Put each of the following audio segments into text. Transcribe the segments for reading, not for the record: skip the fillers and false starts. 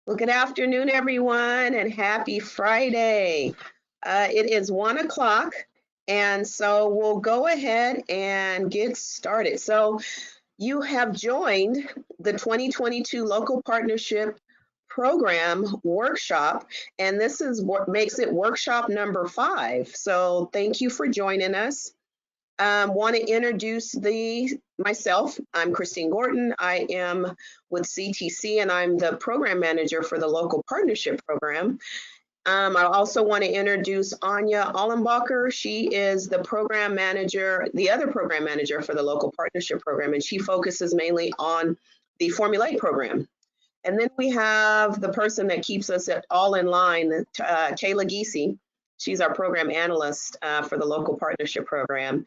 Well, good afternoon, everyone, and happy Friday. It is 1 o'clock, and so we'll go ahead and get started. So, you have joined the 2022 Local Partnership Program Workshop, and this is what makes it workshop number 5. So, thank you for joining us. Want to introduce myself. I'm Christine Gorton. I am with CTC and I'm the program manager for the local partnership program. I also want to introduce Anya Allenbacher. She is the program manager, the other program manager for the local partnership program, and she focuses mainly on the Formulate program. And then we have the person that keeps us all in line, Kayla Giese. She's our program analyst for the local partnership program.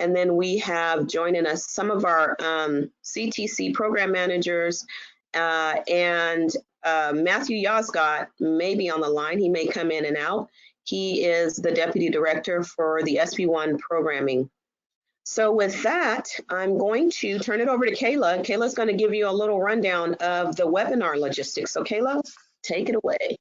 And then we have joining us some of our CTC program managers and Matthew Yozgat may be on the line. He may come in and out. He is the deputy director for the SB1 programming. So with that, I'm going to turn it over to Kayla. Kayla's going to give you a little rundown of the webinar logistics. So Kayla, take it away.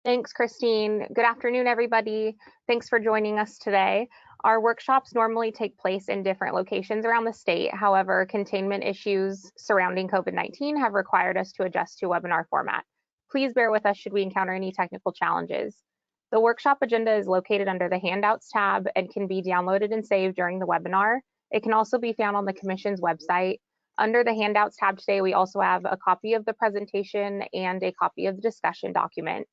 Thanks, Christine. Good afternoon, everybody. Thanks for joining us today. Our workshops normally take place in different locations around the state. However, containment issues surrounding COVID-19 have required us to adjust to webinar format. Please bear with us should we encounter any technical challenges. The workshop agenda is located under the Handouts tab and can be downloaded and saved during the webinar. It can also be found on the Commission's website. Under the Handouts tab today, we also have a copy of the presentation and a copy of the discussion document.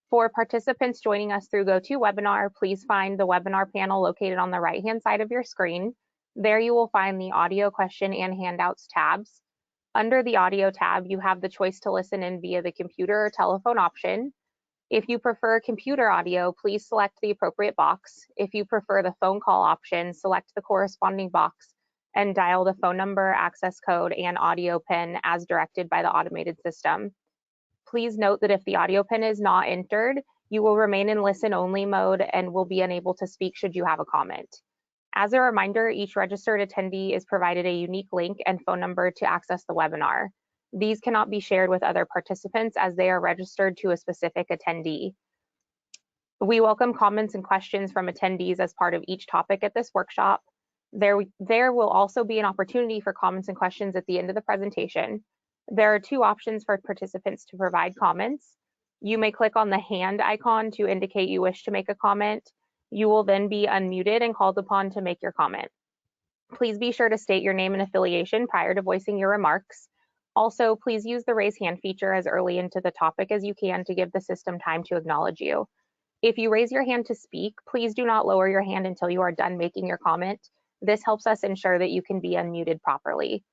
For participants joining us through GoToWebinar, please find the webinar panel located on the right-hand side of your screen. There you will find the audio, question, and handouts tabs. Under the audio tab, you have the choice to listen in via the computer or telephone option. If you prefer computer audio, please select the appropriate box. If you prefer the phone call option, select the corresponding box and dial the phone number, access code, and audio PIN as directed by the automated system. Please note that if the audio PIN is not entered, you will remain in listen-only mode and will be unable to speak should you have a comment. As a reminder, each registered attendee is provided a unique link and phone number to access the webinar. These cannot be shared with other participants as they are registered to a specific attendee. We welcome comments and questions from attendees as part of each topic at this workshop. There will also be an opportunity for comments and questions at the end of the presentation. There are 2 options for participants to provide comments. You may click on the hand icon to indicate you wish to make a comment. You will then be unmuted and called upon to make your comment. Please be sure to state your name and affiliation prior to voicing your remarks. Also, please use the raise hand feature as early into the topic as you can to give the system time to acknowledge you. If you raise your hand to speak, please do not lower your hand until you are done making your comment. This helps us ensure that you can be unmuted properly.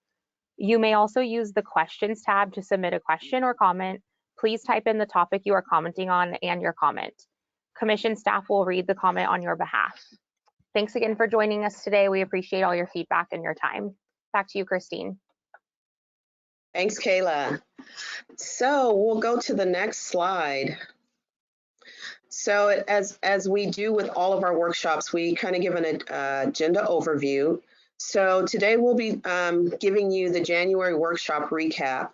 You may also use the questions tab to submit a question or comment. Please type in the topic you are commenting on and your comment. Commission staff will read the comment on your behalf. Thanks again for joining us today. We appreciate all your feedback and your time. Back to you, Christine. Thanks, Kayla. So we'll go to the next slide. So as we do with all of our workshops, we kind of give an agenda overview. So today we'll be giving you the January workshop recap.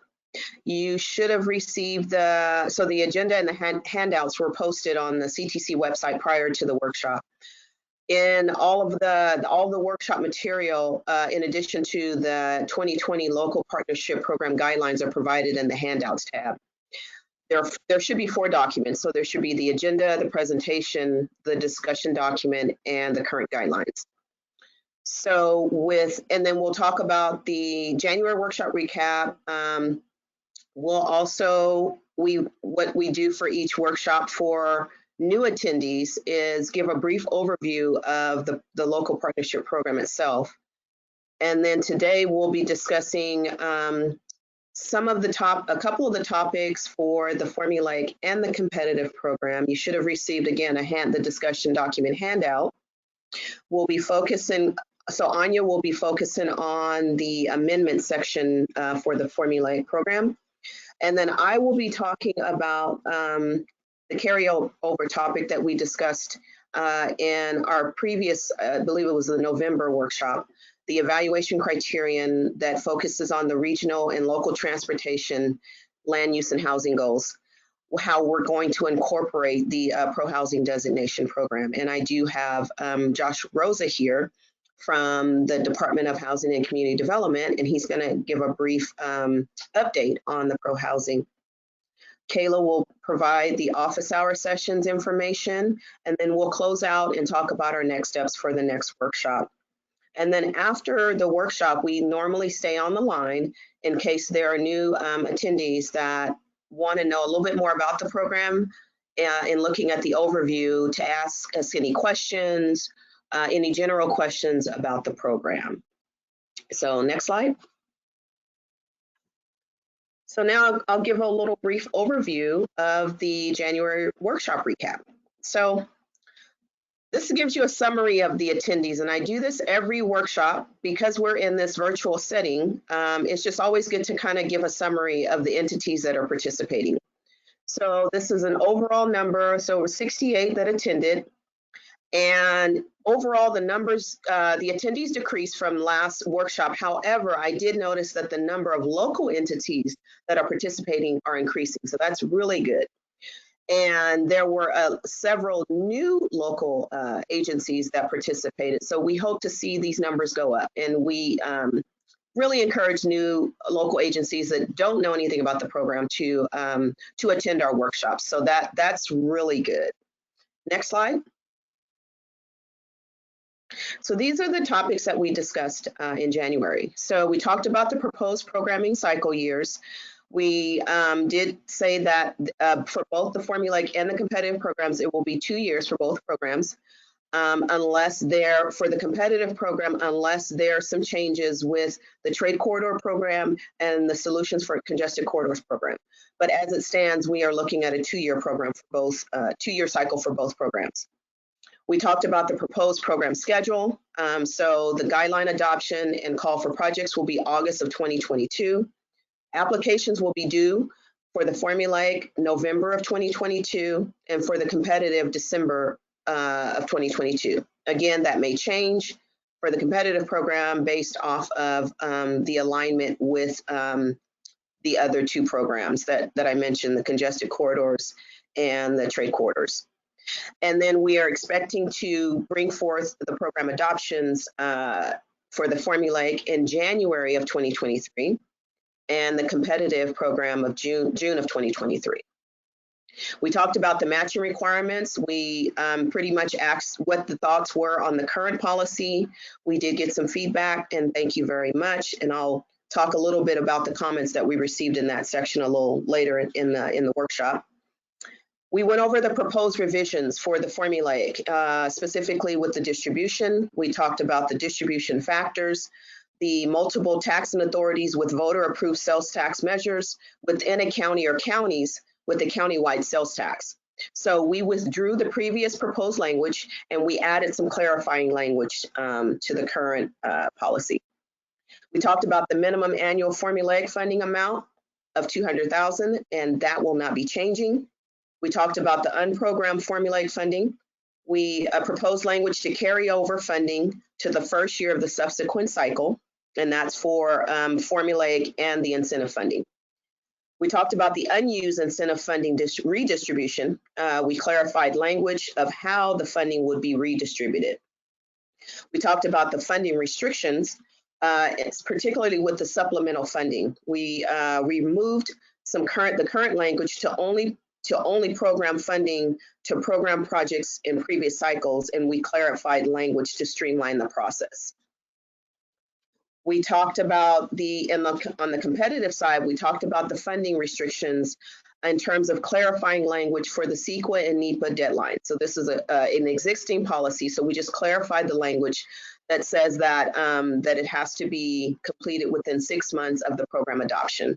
You should have received the agenda and the handouts were posted on the CTC website prior to the workshop. In all the workshop material, in addition to the 2020 local partnership program guidelines, are provided in the handouts tab. There should be 4 documents. So there should be the agenda, the presentation, the discussion document, and the current guidelines. So and then we'll talk about the January workshop recap. We'll also, what we do for each workshop for new attendees is give a brief overview of the local partnership program itself. And then today we'll be discussing a couple of the topics for the Formulate and the competitive program. You should have received, again, the discussion document handout. We'll be focusing, so Anya will be focusing on the amendment section for the Formulate program. And then I will be talking about the carryover topic that we discussed in our previous, I believe it was the November workshop, the evaluation criterion that focuses on the regional and local transportation land use and housing goals, how we're going to incorporate the pro-housing designation program. And I do have Josh Rosa here from the Department of Housing and Community Development, and he's going to give a brief update on the pro-housing. Kayla will provide the office hour sessions information, and then we'll close out and talk about our next steps for the next workshop. And then after the workshop, we normally stay on the line in case there are new attendees that want to know a little bit more about the program in looking at the overview to ask us any questions, any general questions about the program. So next slide. So now I'll give a little brief overview of the January workshop recap. So this gives you a summary of the attendees, and I do this every workshop because we're in this virtual setting. It's just always good to kind of give a summary of the entities that are participating. So this is an overall number, so we're 68 that attended. And overall, the numbers, the attendees decreased from last workshop. However, I did notice that the number of local entities that are participating are increasing. So that's really good. And there were several new local agencies that participated. So we hope to see these numbers go up. And we really encourage new local agencies that don't know anything about the program to attend our workshops. So that's really good. Next slide. So these are the topics that we discussed in January. So we talked about the proposed programming cycle years. We did say that for both the formulaic and the competitive programs, it will be 2 years for both programs, unless for the competitive program, unless there are some changes with the trade corridor program and the solutions for congested corridors program. But as it stands, we are looking at a 2-year program for both, 2-year cycle for both programs. We talked about the proposed program schedule. So the guideline adoption and call for projects will be August of 2022. Applications will be due for the formulaic November of 2022 and for the competitive December of 2022. Again, that may change for the competitive program based off of the alignment with the other 2 programs that I mentioned, the congested corridors and the trade corridors. And then we are expecting to bring forth the program adoptions for the formulaic in January of 2023 and the competitive program of June of 2023. We talked about the matching requirements. We pretty much asked what the thoughts were on the current policy. We did get some feedback, and thank you very much. And I'll talk a little bit about the comments that we received in that section a little later in the workshop. We went over the proposed revisions for the formulaic, specifically with the distribution. We talked about the distribution factors, the multiple taxing authorities with voter-approved sales tax measures within a county or counties with a countywide sales tax. So we withdrew the previous proposed language and we added some clarifying language to the current policy. We talked about the minimum annual formulaic funding amount of $200,000, and that will not be changing. We talked about the unprogrammed formulaic funding. We proposed language to carry over funding to the first year of the subsequent cycle, and that's for formulaic and the incentive funding. We talked about the unused incentive funding redistribution. We clarified language of how the funding would be redistributed. We talked about the funding restrictions, it's particularly with the supplemental funding. We removed the current language to only program funding to program projects in previous cycles, and we clarified language to streamline the process. We talked about on the competitive side, we talked about the funding restrictions in terms of clarifying language for the CEQA and NEPA deadline. So this is an existing policy, so we just clarified the language that says that, that it has to be completed within 6 months of the program adoption.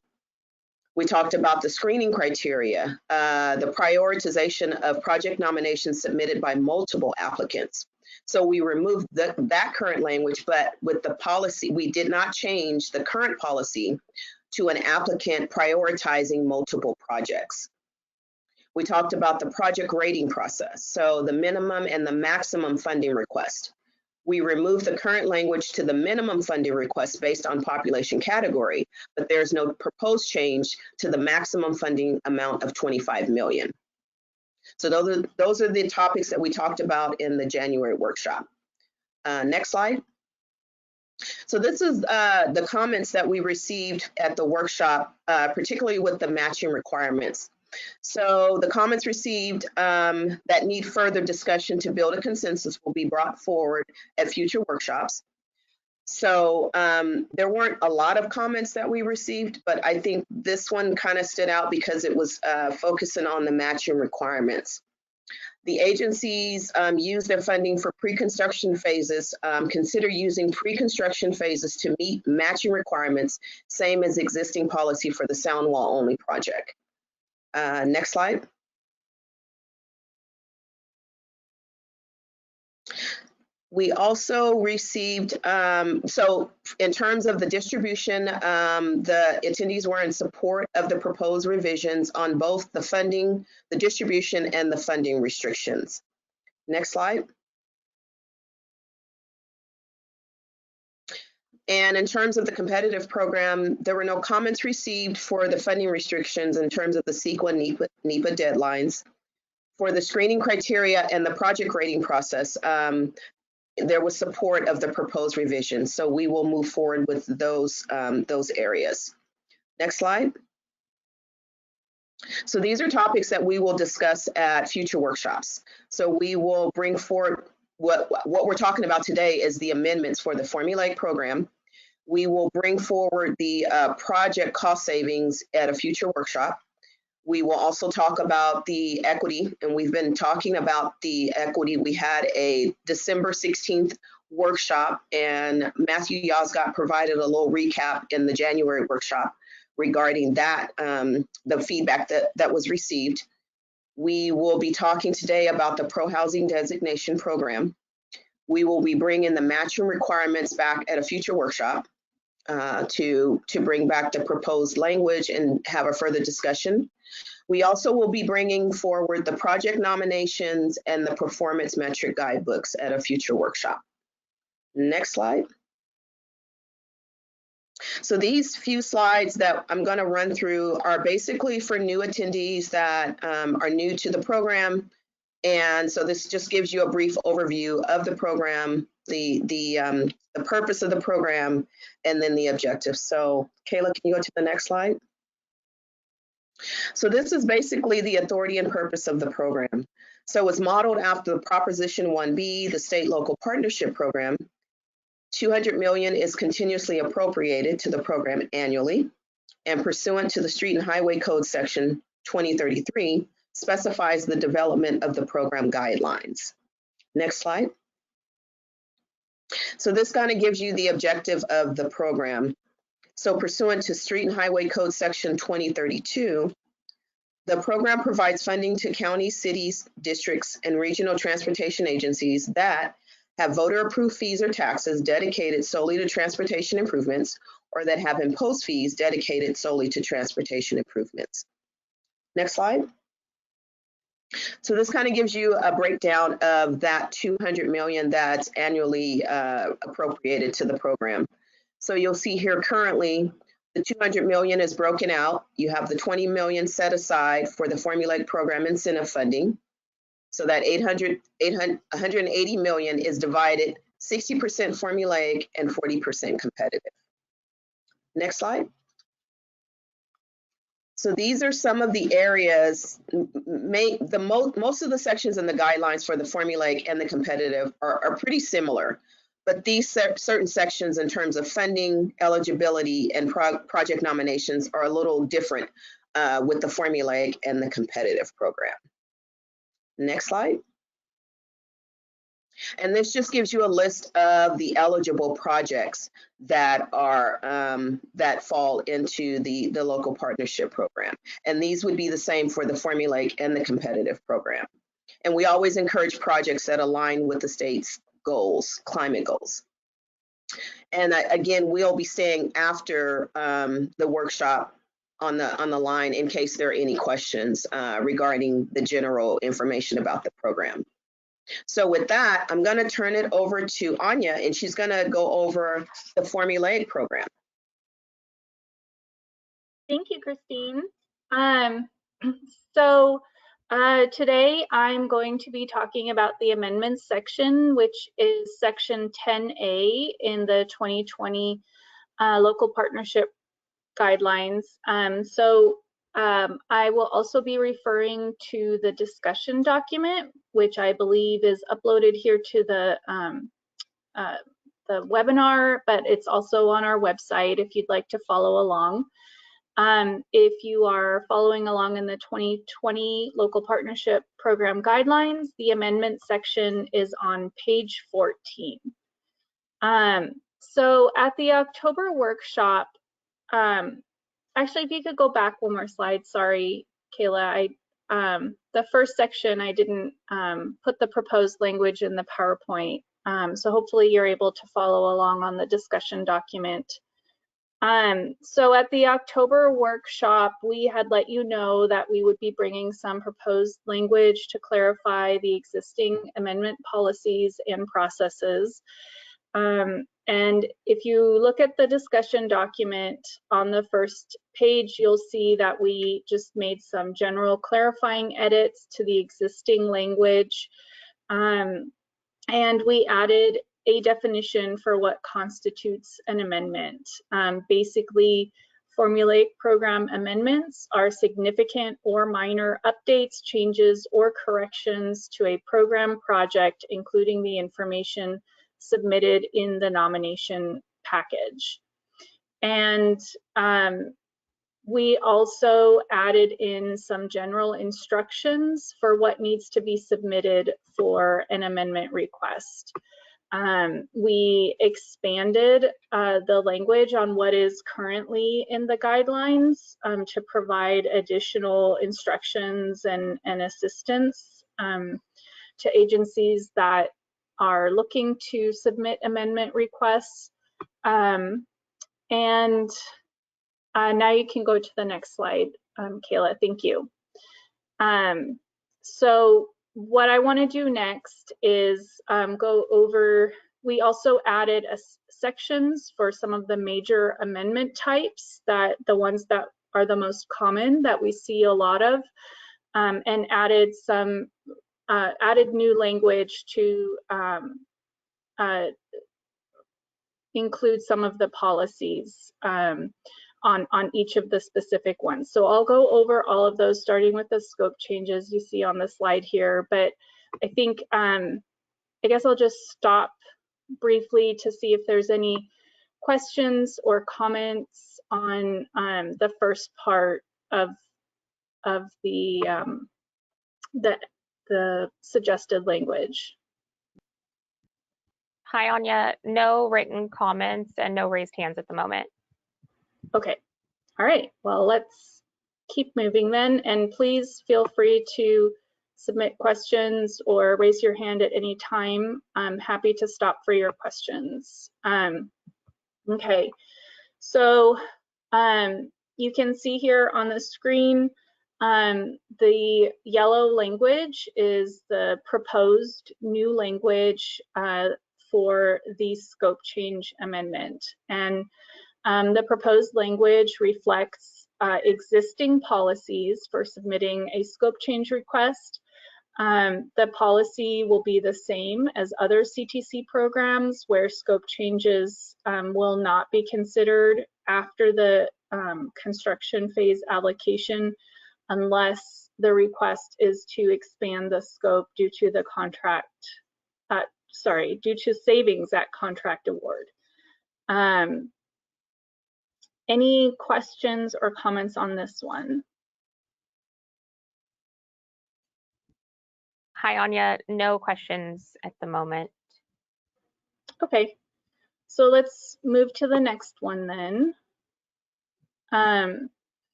We talked about the screening criteria, the prioritization of project nominations submitted by multiple applicants. So we removed that current language, but with the policy, we did not change the current policy to an applicant prioritizing multiple projects. We talked about the project rating process, so the minimum and the maximum funding request. We removed the current language to the minimum funding request based on population category, but there's no proposed change to the maximum funding amount of 25 million. So those are the topics that we talked about in the January workshop. Next slide. So this is the comments that we received at the workshop, particularly with the matching requirements. So the comments received that need further discussion to build a consensus will be brought forward at future workshops. So there weren't a lot of comments that we received, but I think this one kind of stood out because it was focusing on the matching requirements. The agencies use their funding for pre-construction phases, consider using pre-construction phases to meet matching requirements, same as existing policy for the sound wall only project. Next slide. We also received, so in terms of the distribution, the attendees were in support of the proposed revisions on both the funding, the distribution, and the funding restrictions. Next slide. And in terms of the competitive program, there were no comments received for the funding restrictions in terms of the CEQA and NEPA deadlines. For the screening criteria and the project rating process, there was support of the proposed revisions. So we will move forward with those areas. Next slide. So these are topics that we will discuss at future workshops. So we will bring forward what we're talking about today is the amendments for the formulaic program. We will bring forward the project cost savings at a future workshop. We will also talk about the equity, and we've been talking about the equity. We had a December 16th workshop, and Matthew Yozgat provided a little recap in the January workshop regarding that, the feedback that was received. We will be talking today about the pro-housing designation program. We will be bringing the matching requirements back at a future workshop to bring back the proposed language and have a further discussion. We also will be bringing forward the project nominations and the performance metric guidebooks at a future workshop. Next slide. So these few slides that I'm going to run through are basically for new attendees that are new to the program. And so this just gives you a brief overview of the program, the purpose of the program, and then the objectives. So Kayla, can you go to the next slide? So this is basically the authority and purpose of the program. So it's modeled after the Proposition 1B, the state local partnership program. 200 million is continuously appropriated to the program annually, and pursuant to the Street and Highway Code section 2033 specifies the development of the program guidelines. Next slide. So this kind of gives you the objective of the program. So pursuant to Street and Highway Code section 2032, the program provides funding to counties, cities, districts, and regional transportation agencies that have voter-approved fees or taxes dedicated solely to transportation improvements, or that have imposed fees dedicated solely to transportation improvements. Next slide. So this kind of gives you a breakdown of that 200 million that's annually appropriated to the program. So you'll see here currently the 200 million is broken out. You have the 20 million set aside for the formulaic program incentive funding. So that 180 million is divided 60% formulaic and 40% competitive. Next slide. So these are some of the areas, most of the sections in the guidelines for the formulaic and the competitive are pretty similar, but these certain sections in terms of funding, eligibility, and project nominations are a little different with the formulaic and the competitive program. Next slide. And this just gives you a list of the eligible projects that are that fall into the local partnership program. And these would be the same for the formulaic and the competitive program. And we always encourage projects that align with the state's goals, climate goals. And again, we'll be staying after the workshop on the line in case there are any questions regarding the general information about the program. So with that, I'm going to turn it over to Anya, and she's going to go over the formulaic program. Thank you, Christine. So today I'm going to be talking about the amendments section, which is section 10A in the 2020 local partnership guidelines. I will also be referring to the discussion document, which I believe is uploaded here to the webinar, but it's also on our website if you'd like to follow along. If you are following along in the 2020 Local Partnership Program Guidelines, the amendment section is on page 14. So at the October workshop, actually, if you could go back one more slide, sorry, Kayla, the first section, I didn't put the proposed language in the PowerPoint. So hopefully you're able to follow along on the discussion document. So at the October workshop, we had let you know that we would be bringing some proposed language to clarify the existing amendment policies and processes. And if you look at the discussion document on the first page, you'll see that we just made some general clarifying edits to the existing language. And we added a definition for what constitutes an amendment. Basically, formulaic program amendments are significant or minor updates, changes, or corrections to a program project, including the information submitted in the nomination package. And we also added in some general instructions for what needs to be submitted for an amendment request. We expanded the language on what is currently in the guidelines to provide additional instructions and assistance to agencies that are looking to submit amendment requests. Now you can go to the next slide, Kayla, thank you. So what I want to do next is go over, we also added sections for some of the major amendment types, that the ones that are the most common that we see a lot of, and added some added new language to include some of the policies on each of the specific ones. So I'll go over all of those, starting with the scope changes you see on the slide here. But I think, I guess I'll just stop briefly to see if there's any questions or comments on the first part of the suggested language. Hi, Anya. No written comments and no raised hands at the moment. Okay. All right. Well, let's keep moving then. And please feel free to submit questions or raise your hand at any time. I'm happy to stop for your questions. Okay. So you can see here on the screen, the yellow language is the proposed new language for the scope change amendment. And the proposed language reflects existing policies for submitting a scope change request. The policy will be the same as other CTC programs where scope changes will not be considered after the construction phase allocation unless the request is to expand the scope due to the contract, due to savings at contract award. Any questions or comments on this one? Hi, Anya. No questions at the moment. Okay, so let's move to the next one then.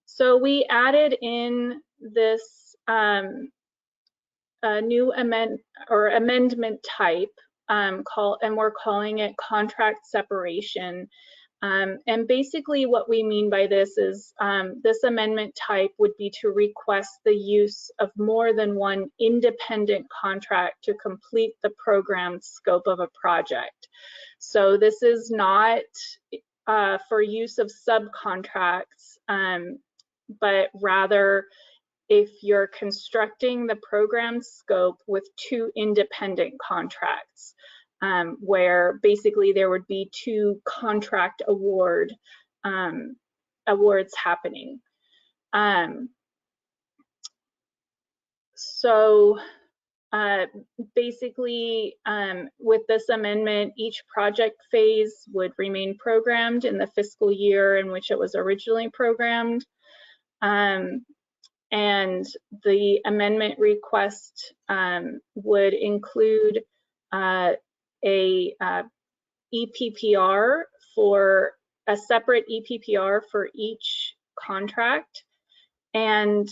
So we added in this new amendment type, and we're calling it contract separation. And basically what we mean by this is this amendment type would be to request the use of more than one independent contract to complete the programmed scope of a project. So this is not for use of subcontracts, but rather if you're constructing the programmed scope with two independent contracts. Where basically there would be two contract awards happening. Basically, with this amendment, each project phase would remain programmed in the fiscal year in which it was originally programmed. And the amendment request would include a EPPR for a separate EPPR for each contract. And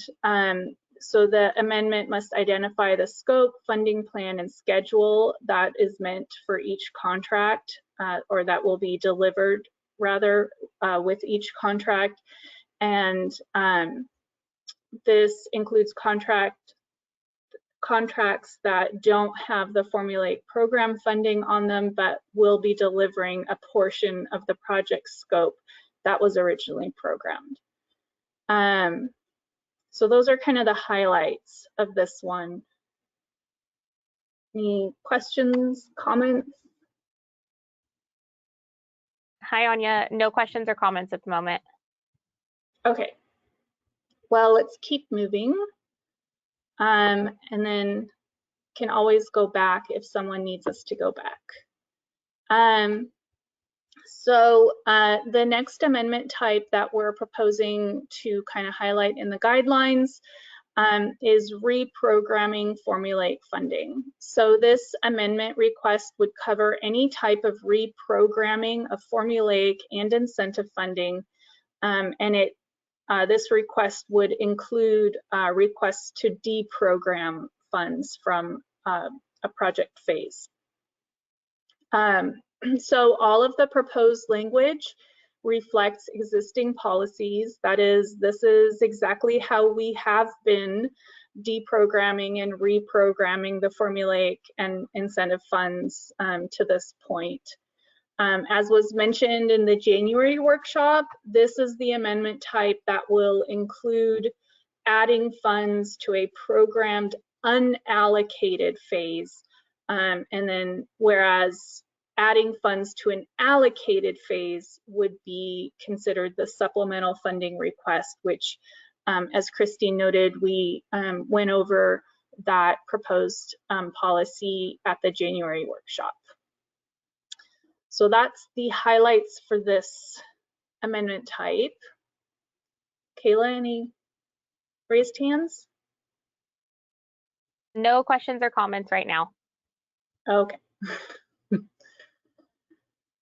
so the amendment must identify the scope, funding plan, and schedule that is meant for each contract, or that will be delivered rather with each contract. And this includes contracts that don't have the formulaic program funding on them, but will be delivering a portion of the project scope that was originally programmed. So those are kind of the highlights of this one. Any questions, comments? Hi, Anya. No questions or comments at the moment. Okay. Well, let's keep moving. And then can always go back if someone needs us to go back. So the next amendment type that we're proposing to kind of highlight in the guidelines is reprogramming formulaic funding. So this amendment request would cover any type of reprogramming of formulaic and incentive funding, and this request would include requests to deprogram funds from a project phase. So all of the proposed language reflects existing policies. That is, this is exactly how we have been deprogramming and reprogramming the formulaic and incentive funds to this point. As was mentioned in the January workshop, this is the amendment type that will include adding funds to a programmed unallocated phase. And then whereas adding funds to an allocated phase would be considered the supplemental funding request, which as Christine noted, we went over that proposed policy at the January workshop. So that's the highlights for this amendment type. Kayla, any raised hands? No questions or comments right now. Okay.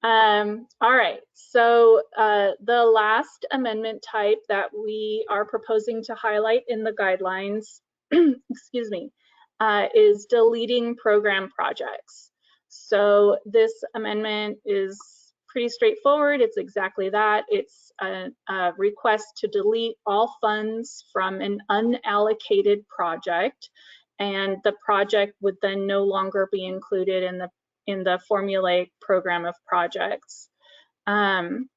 All right, so the last amendment type that we are proposing to highlight in the guidelines, excuse me, is deleting program projects. So this amendment is pretty straightforward. It's exactly that. It's a request to delete all funds from an unallocated project, and the project would then no longer be included in the formulaic program of projects. You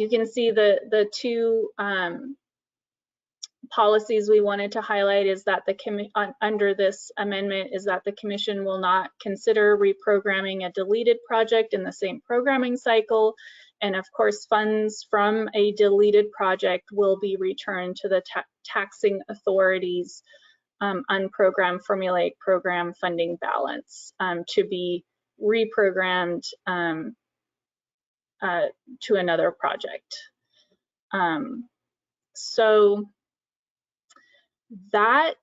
can see the two policies we wanted to highlight is that under this amendment is that the Commission will not consider reprogramming a deleted project in the same programming cycle. And of course, funds from a deleted project will be returned to the taxing authorities' unprogrammed formulaic program funding balance to be reprogrammed to another project. So that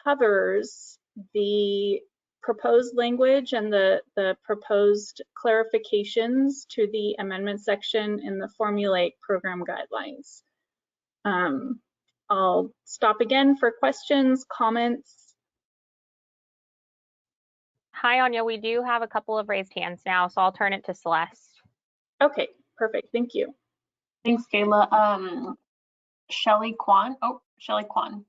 covers the proposed language and the proposed clarifications to the amendment section in the formulaic program guidelines. I'll stop again for questions, comments. Hi, Anya. We do have a couple of raised hands now, so I'll turn it to Celeste. Okay, perfect. Thank you. Thanks, Kayla. Shelly Kwan. Oh, Shelly Kwan.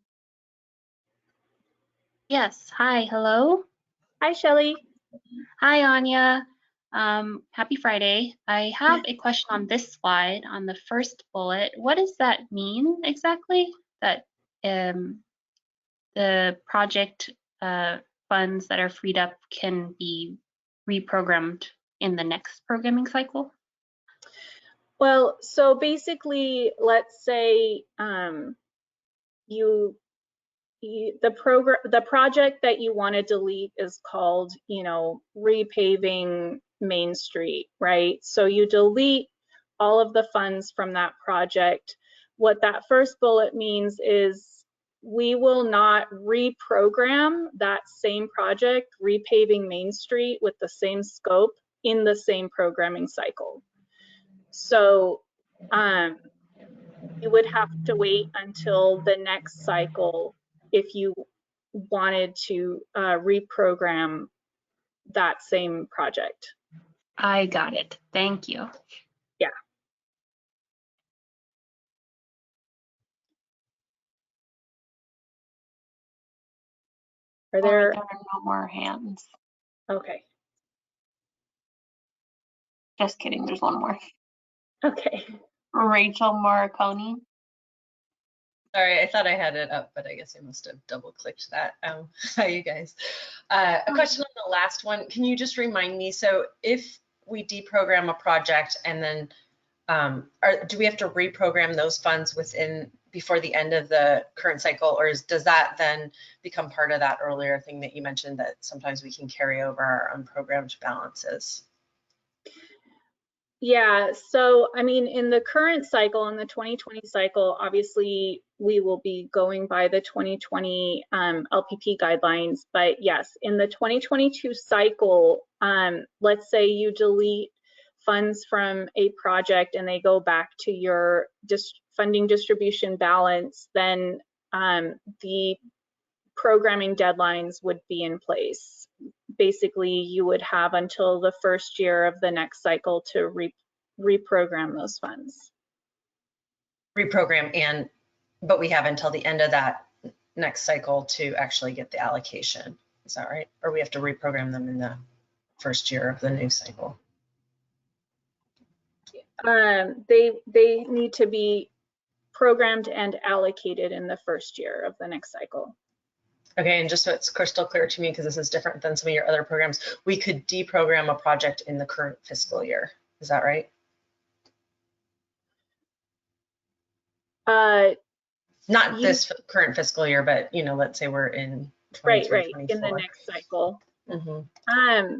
Yes. Hi. Hello. Hi, Shelly. Hi, Anya. Happy Friday. I have a question on this slide on the first bullet. What does that mean exactly? That the project funds that are freed up can be reprogrammed in the next programming cycle? Well, so basically, let's say the project that you want to delete is called, repaving Main Street, right? So you delete all of the funds from that project. What that first bullet means is we will not reprogram that same project, repaving Main Street, with the same scope in the same programming cycle. So you would have to wait until the next cycle if you wanted to reprogram that same project. I got it. Thank you. Yeah. Are There there? are no more hands. Okay. Just kidding, there's one more. Okay. Rachel Morricone. Sorry, I thought I had it up, but I guess I must have double clicked that. Hi, you guys. A question on the last one. Can you just remind me, so if we deprogram a project and then do we have to reprogram those funds before the end of the current cycle, or does that then become part of that earlier thing that you mentioned, that sometimes we can carry over our unprogrammed balances? Yeah, so I mean, in the current cycle, in the 2020 cycle, obviously we will be going by the 2020 LPP guidelines. But yes, in the 2022 cycle, let's say you delete funds from a project and they go back to your funding distribution balance, then the programming deadlines would be in place. Basically, you would have until the first year of the next cycle to reprogram those funds. Reprogram, but we have until the end of that next cycle to actually get the allocation. Is that right? Or we have to reprogram them in the first year of the new cycle? They need to be programmed and allocated in the first year of the next cycle. Okay, and just so it's crystal clear to me, because this is different than some of your other programs, we could deprogram a project in the current fiscal year. Is that right? Not this current fiscal year, but let's say we're in 23, right, 24. in the next cycle. Mm-hmm.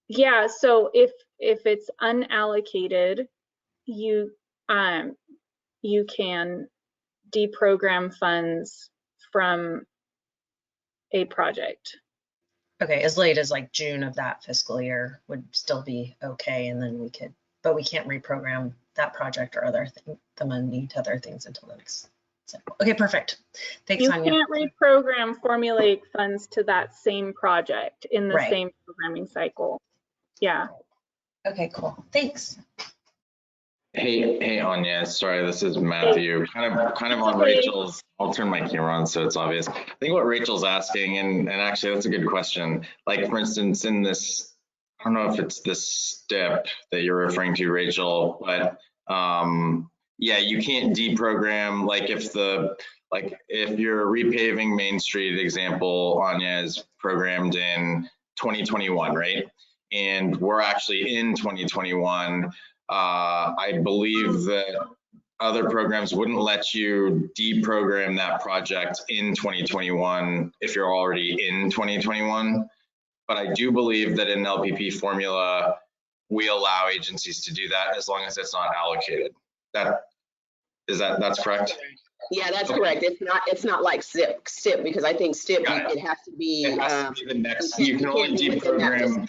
Yeah, so if it's unallocated, you can deprogram funds from a project. Okay, as late as like June of that fiscal year would still be okay, and then but we can't reprogram that project or the money to other things until the next cycle. Okay, perfect. Thanks, Anya. You can't reprogram formulaic funds to that same project in the same programming cycle. Yeah. Okay, cool. Thanks. Hey, Anya. Sorry, this is Matthew. Kind of on Rachel's. I'll turn my camera on so it's obvious. I think what Rachel's asking, and actually that's a good question. Like, for instance, in this, I don't know if it's this step that you're referring to, Rachel, but yeah, you can't deprogram. Like if you're repaving Main Street example, Anya, is programmed in 2021, right? And we're actually in 2021. I believe that other programs wouldn't let you deprogram that project in 2021 if you're already in 2021. But I do believe that in LPP formula, we allow agencies to do that as long as it's not allocated. That's correct? Yeah, that's correct. It's not like STIP, because I think STIP, it has to be. It has to be the next. You can only deprogram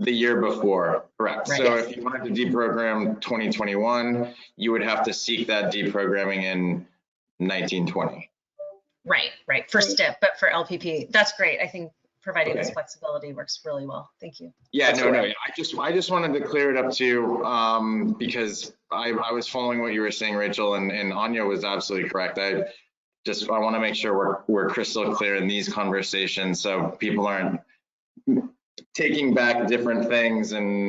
the year before, correct. Right. So if you wanted to deprogram 2021, you would have to seek that deprogramming in 1920. Right, for STIP, but for LPP, that's great. I think providing this Okay. flexibility works really well. Thank you. Yeah, That's no. right. I just wanted to clear it up too, because I was following what you were saying, Rachel, and Anya was absolutely correct. I want to make sure we're crystal clear in these conversations, so people aren't taking back different things and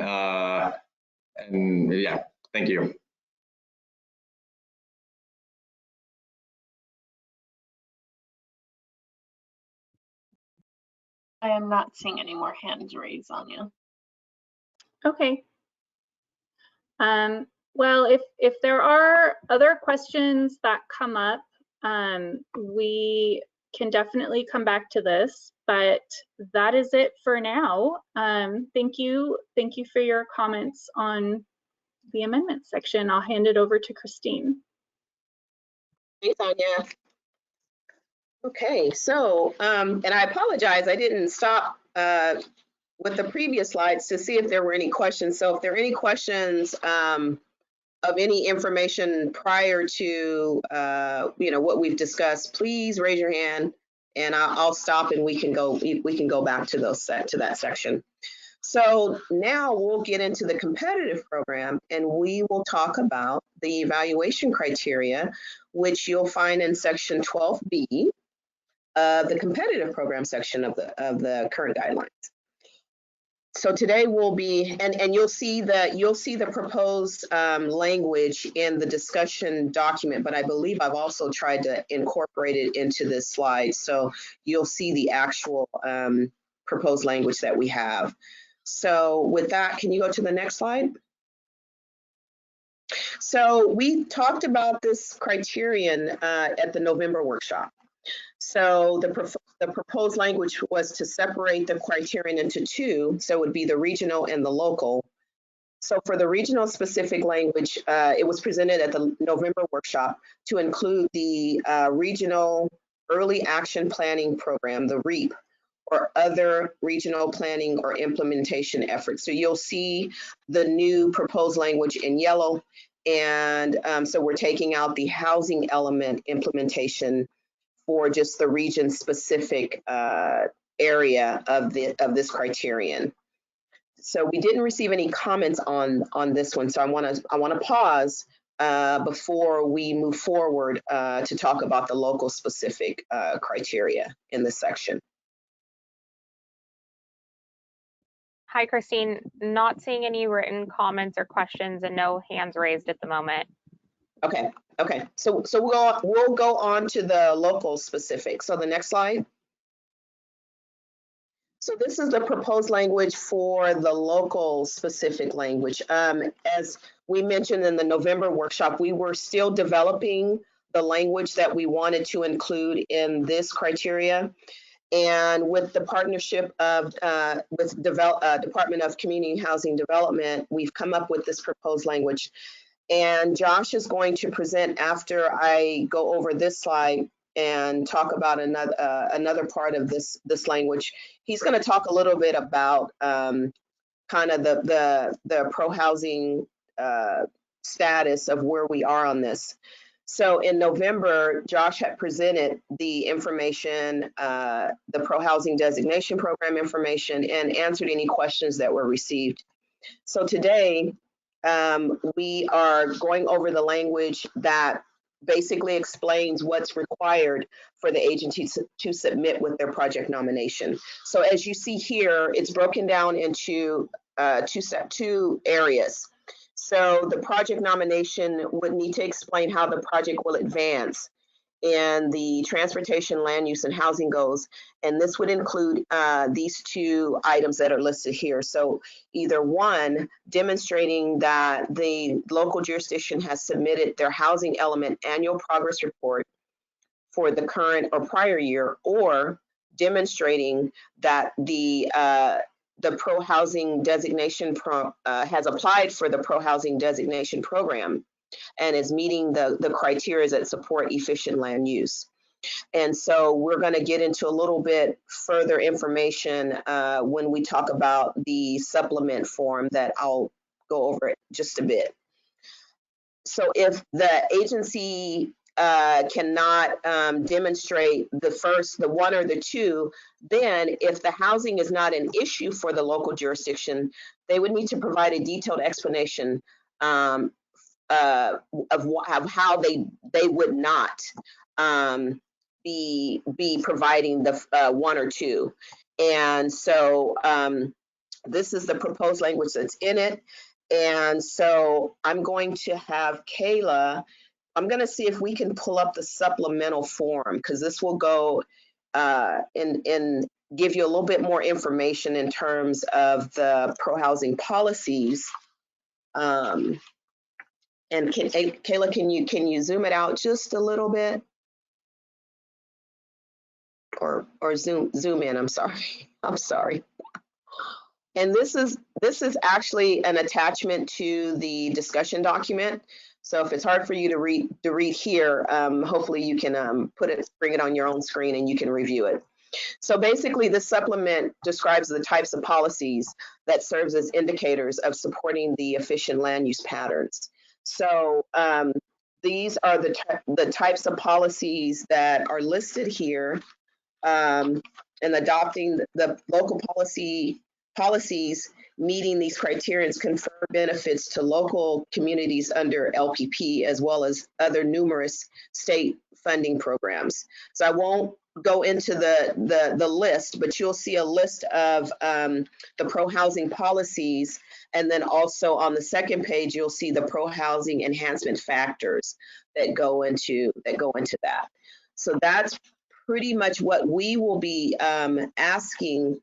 yeah, thank you. I am not seeing any more hands raised, Anya. Okay. Well, if there are other questions that come up, we can definitely come back to this, but that is it for now. Thank you for your comments on the amendment section. I'll hand it over to Christine. Thanks, Anya. Okay, so, and I apologize, I didn't stop with the previous slides to see if there were any questions. So if there are any questions of any information prior to, what we've discussed, please raise your hand and I'll stop and we can go back to that section. So now we'll get into the competitive program and we will talk about the evaluation criteria, which you'll find in section 12B. The competitive program section of the current guidelines. So today will be, and you'll see the proposed language in the discussion document, but I believe I've also tried to incorporate it into this slide. So you'll see the actual proposed language that we have. So with that, can you go to the next slide? So we talked about this criterion at the November workshop. So the proposed language was to separate the criterion into two, so it would be the regional and the local. So for the regional specific language, it was presented at the November workshop to include the Regional Early Action Planning Program, the REAP, or other regional planning or implementation efforts. So you'll see the new proposed language in yellow, and so we're taking out the housing element implementation for just the region specific area of this criterion. So we didn't receive any comments on this one. So I want to pause before we move forward to talk about the local specific criteria in this section. Hi, Christine. Not seeing any written comments or questions and no hands raised at the moment. Okay. So we'll go on to the local specific. So the next slide. So this is the proposed language for the local specific language. As we mentioned in the November workshop, we were still developing the language that we wanted to include in this criteria. And with the partnership of Department of Community Housing Development, we've come up with this proposed language. And Josh is going to present after I go over this slide and talk about another part of this language. He's going to talk a little bit about kind of the pro-housing status of where we are on this. So in November, Josh had presented the information, the pro-housing designation program information, and answered any questions that were received. So today, we are going over the language that basically explains what's required for the agency to submit with their project nomination. So as you see here, it's broken down into two areas. So the project nomination would need to explain how the project will advance in the transportation, land use, and housing goals. And this would include these two items that are listed here. So either one, demonstrating that the local jurisdiction has submitted their housing element annual progress report for the current or prior year, or demonstrating that the pro-housing designation has applied for the pro-housing designation program and is meeting the criteria that support efficient land use. And so we're going to get into a little bit further information when we talk about the supplement form that I'll go over it just a bit. So if the agency cannot demonstrate the one or the two, then if the housing is not an issue for the local jurisdiction, they would need to provide a detailed explanation of how they would not be providing the one or two. And so this is the proposed language that's in it. And so I'm going to have Kayla, I'm going to see if we can pull up the supplemental form, because this will go and give you a little bit more information in terms of the pro-housing policies. And Kayla, can you zoom it out just a little bit? Or zoom in, I'm sorry. And this is actually an attachment to the discussion document. So if it's hard for you to read here, hopefully you can bring it on your own screen and you can review it. So basically, this supplement describes the types of policies that serves as indicators of supporting the efficient land use patterns. So these are the types of policies that are listed here, and adopting the local policies meeting these criteria confer benefits to local communities under LPP, as well as other numerous state funding programs. So I won't go into the list, but you'll see a list of the pro-housing policies. And then also on the second page, you'll see the pro-housing enhancement factors that go into that. So that's pretty much what we will be asking,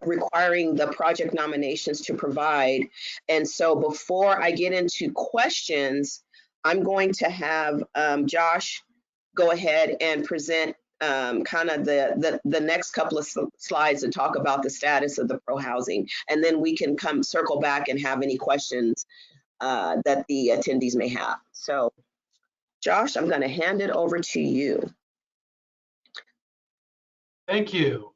requiring the project nominations to provide. And so before I get into questions, I'm going to have Josh go ahead and present kind of the next couple of slides to talk about the status of the pro-housing. And then we can circle back and have any questions that the attendees may have. So Josh, I'm going to hand it over to you. Thank you.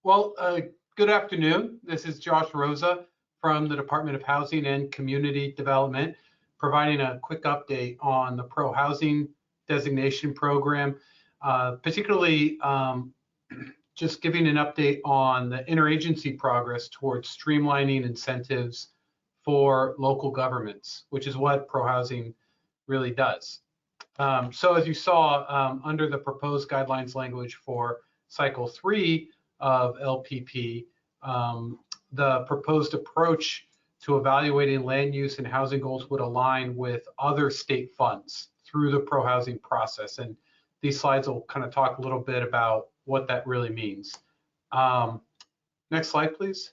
Good afternoon. This is Josh Rosa from the Department of Housing and Community Development, providing a quick update on the pro-housing designation program, particularly just giving an update on the interagency progress towards streamlining incentives for local governments, which is what pro-housing really does. So as you saw, under the proposed guidelines language for cycle 3 of LPP, the proposed approach to evaluating land use and housing goals would align with other state funds through the pro-housing process. And these slides will kind of talk a little bit about what that really means. Next slide, please.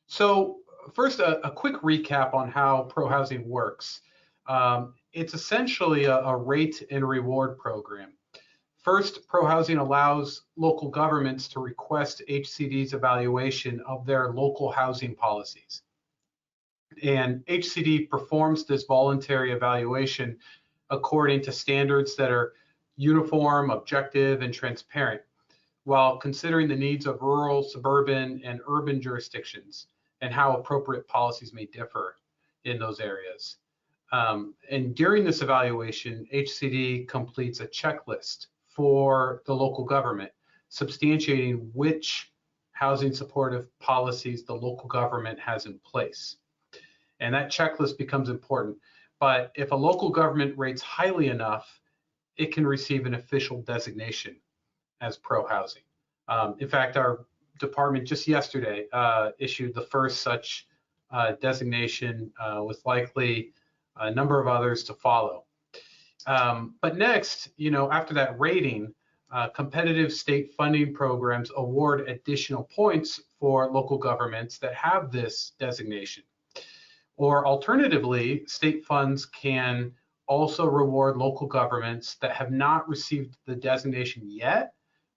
So first, a quick recap on how pro-housing works. It's essentially a rate and reward program. First, pro-housing allows local governments to request HCD's evaluation of their local housing policies. And HCD performs this voluntary evaluation according to standards that are uniform, objective, and transparent, while considering the needs of rural, suburban, and urban jurisdictions and how appropriate policies may differ in those areas. And during this evaluation, HCD completes a checklist for the local government, substantiating which housing supportive policies the local government has in place. And that checklist becomes important. But if a local government rates highly enough, it can receive an official designation as pro-housing. In fact, our department just yesterday issued the first such designation with likely a number of others to follow. But next, after that rating, competitive state funding programs award additional points for local governments that have this designation. Or alternatively, state funds can also reward local governments that have not received the designation yet,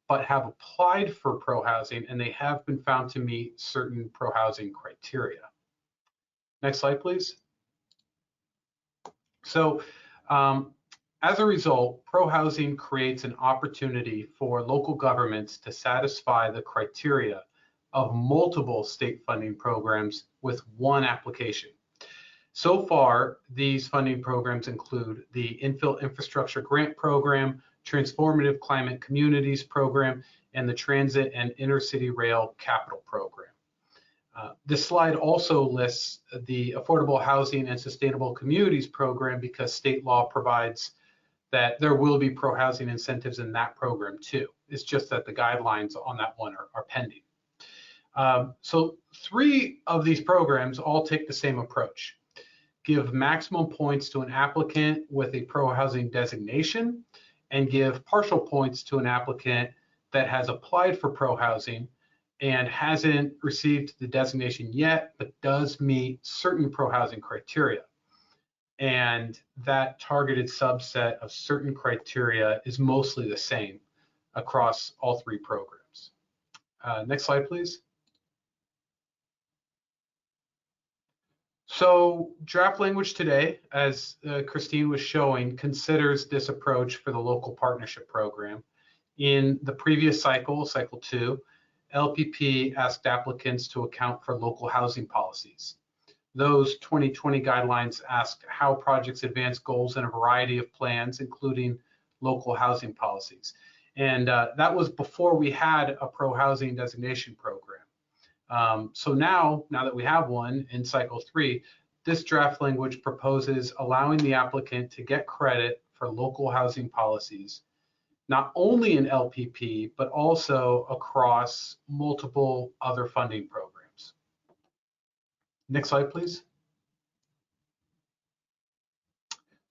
but have applied for pro-housing and they have been found to meet certain pro-housing criteria. Next slide, please. So as a result, pro-housing creates an opportunity for local governments to satisfy the criteria of multiple state funding programs with one application. So far, these funding programs include the Infill Infrastructure Grant Program, Transformative Climate Communities Program, and the Transit and Intercity Rail Capital Program. This slide also lists the Affordable Housing and Sustainable Communities Program because state law provides that there will be pro-housing incentives in that program too. It's just that the guidelines on that one are pending. So 3 of these programs all take the same approach. Give maximum points to an applicant with a pro-housing designation and give partial points to an applicant that has applied for pro-housing and hasn't received the designation yet, but does meet certain pro-housing criteria. And that targeted subset of certain criteria is mostly the same across all 3 programs. Next slide, please. So draft language today, as Christine was showing, considers this approach for the local partnership program. In the previous cycle, cycle 2, LPP asked applicants to account for local housing policies. Those 2020 guidelines ask how projects advance goals in a variety of plans, including local housing policies. And that was before we had a pro-housing designation program. So now that we have one in cycle 3, this draft language proposes allowing the applicant to get credit for local housing policies, not only in LPP, but also across multiple other funding programs. Next slide, please.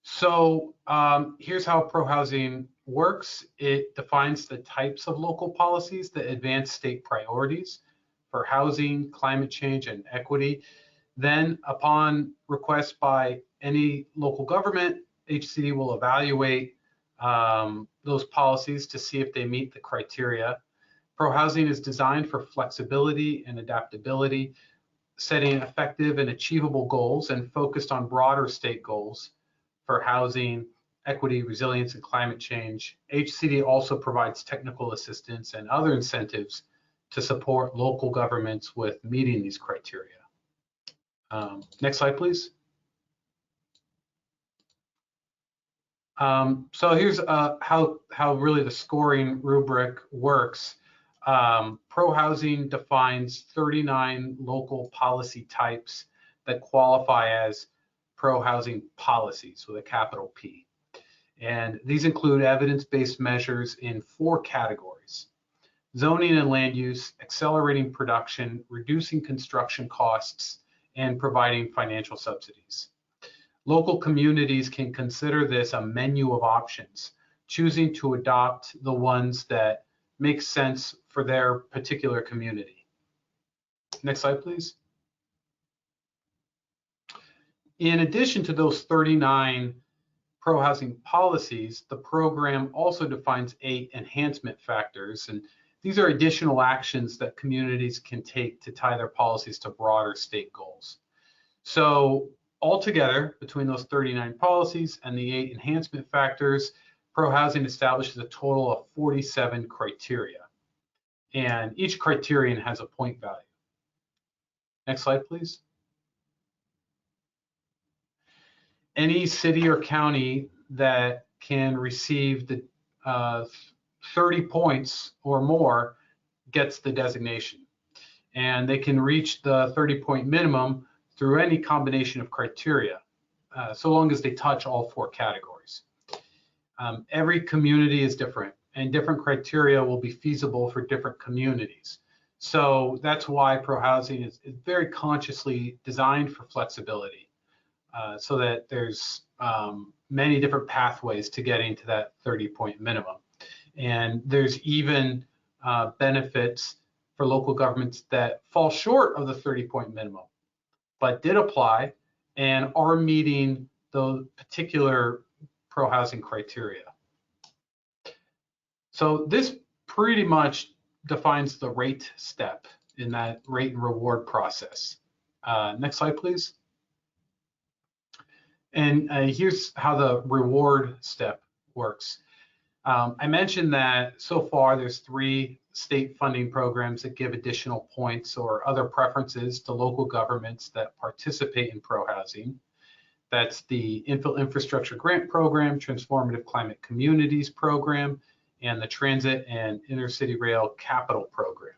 So here's how pro-housing works. It defines the types of local policies that advance state priorities for housing, climate change, and equity. Then, upon request by any local government, HCD will evaluate those policies to see if they meet the criteria. Pro-housing is designed for flexibility and adaptability, setting effective and achievable goals and focused on broader state goals for housing, equity, resilience, and climate change. HCD also provides technical assistance and other incentives to support local governments with meeting these criteria. Next slide, please. So here's how really the scoring rubric works. Pro-housing defines 39 local policy types that qualify as pro-housing policies with a capital P. And these include evidence-based measures in 4 categories: zoning and land use, accelerating production, reducing construction costs, and providing financial subsidies. Local communities can consider this a menu of options, choosing to adopt the ones that make sense for their particular community. Next slide, please. In addition to those 39 pro-housing policies, the program also defines 8 enhancement factors, and these are additional actions that communities can take to tie their policies to broader state goals. So altogether, between those 39 policies and the 8 enhancement factors, pro-housing establishes a total of 47 criteria, and each criterion has a point value. Next slide, please. Any city or county that can receive the 30 points or more gets the designation. And they can reach the 30-point minimum through any combination of criteria, so long as they touch all 4 categories. Every community is different, and different criteria will be feasible for different communities. So that's why pro-housing is very consciously designed for flexibility, so that there's many different pathways to getting to that 30-point minimum. And there's even benefits for local governments that fall short of the 30-point minimum, but did apply and are meeting the particular pro-housing criteria. So this pretty much defines the rate step in that rate and reward process. Next slide, please. And here's how the reward step works. I mentioned that so far there's 3 state funding programs that give additional points or other preferences to local governments that participate in pro-housing. That's the Infill Infrastructure Grant Program, Transformative Climate Communities Program, and the Transit and Intercity Rail Capital Program.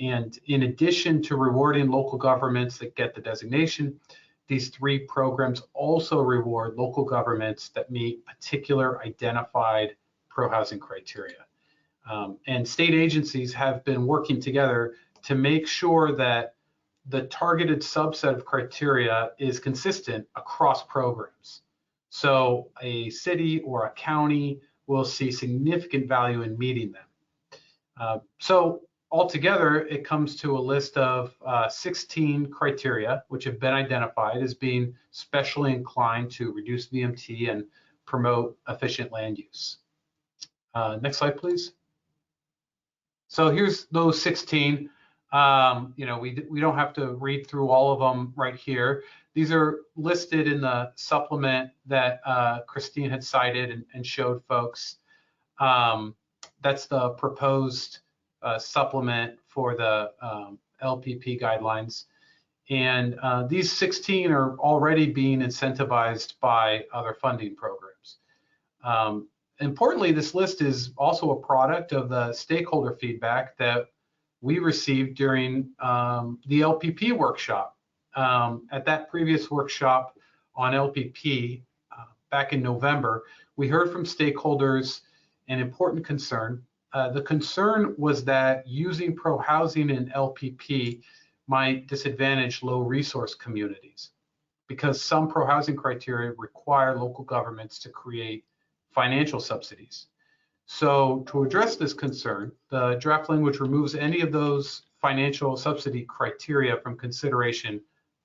And in addition to rewarding local governments that get the designation, these 3 programs also reward local governments that meet particular identified pro-housing criteria. And state agencies have been working together to make sure that the targeted subset of criteria is consistent across programs. So a city or a county will see significant value in meeting them. So altogether, it comes to a list of 16 criteria, which have been identified as being specially inclined to reduce VMT and promote efficient land use. Next slide, please. So here's those 16. We don't have to read through all of them right here. These are listed in the supplement that Christine had cited and showed folks. That's the proposed supplement for the LPP guidelines. And these 16 are already being incentivized by other funding programs. Importantly, this list is also a product of the stakeholder feedback that we received during the LPP workshop. At that previous workshop on LPP back in November, we heard from stakeholders an important concern. The concern was that using pro-housing in LPP might disadvantage low resource communities because some pro-housing criteria require local governments to create financial subsidies. So to address this concern, the draft language removes any of those financial subsidy criteria from consideration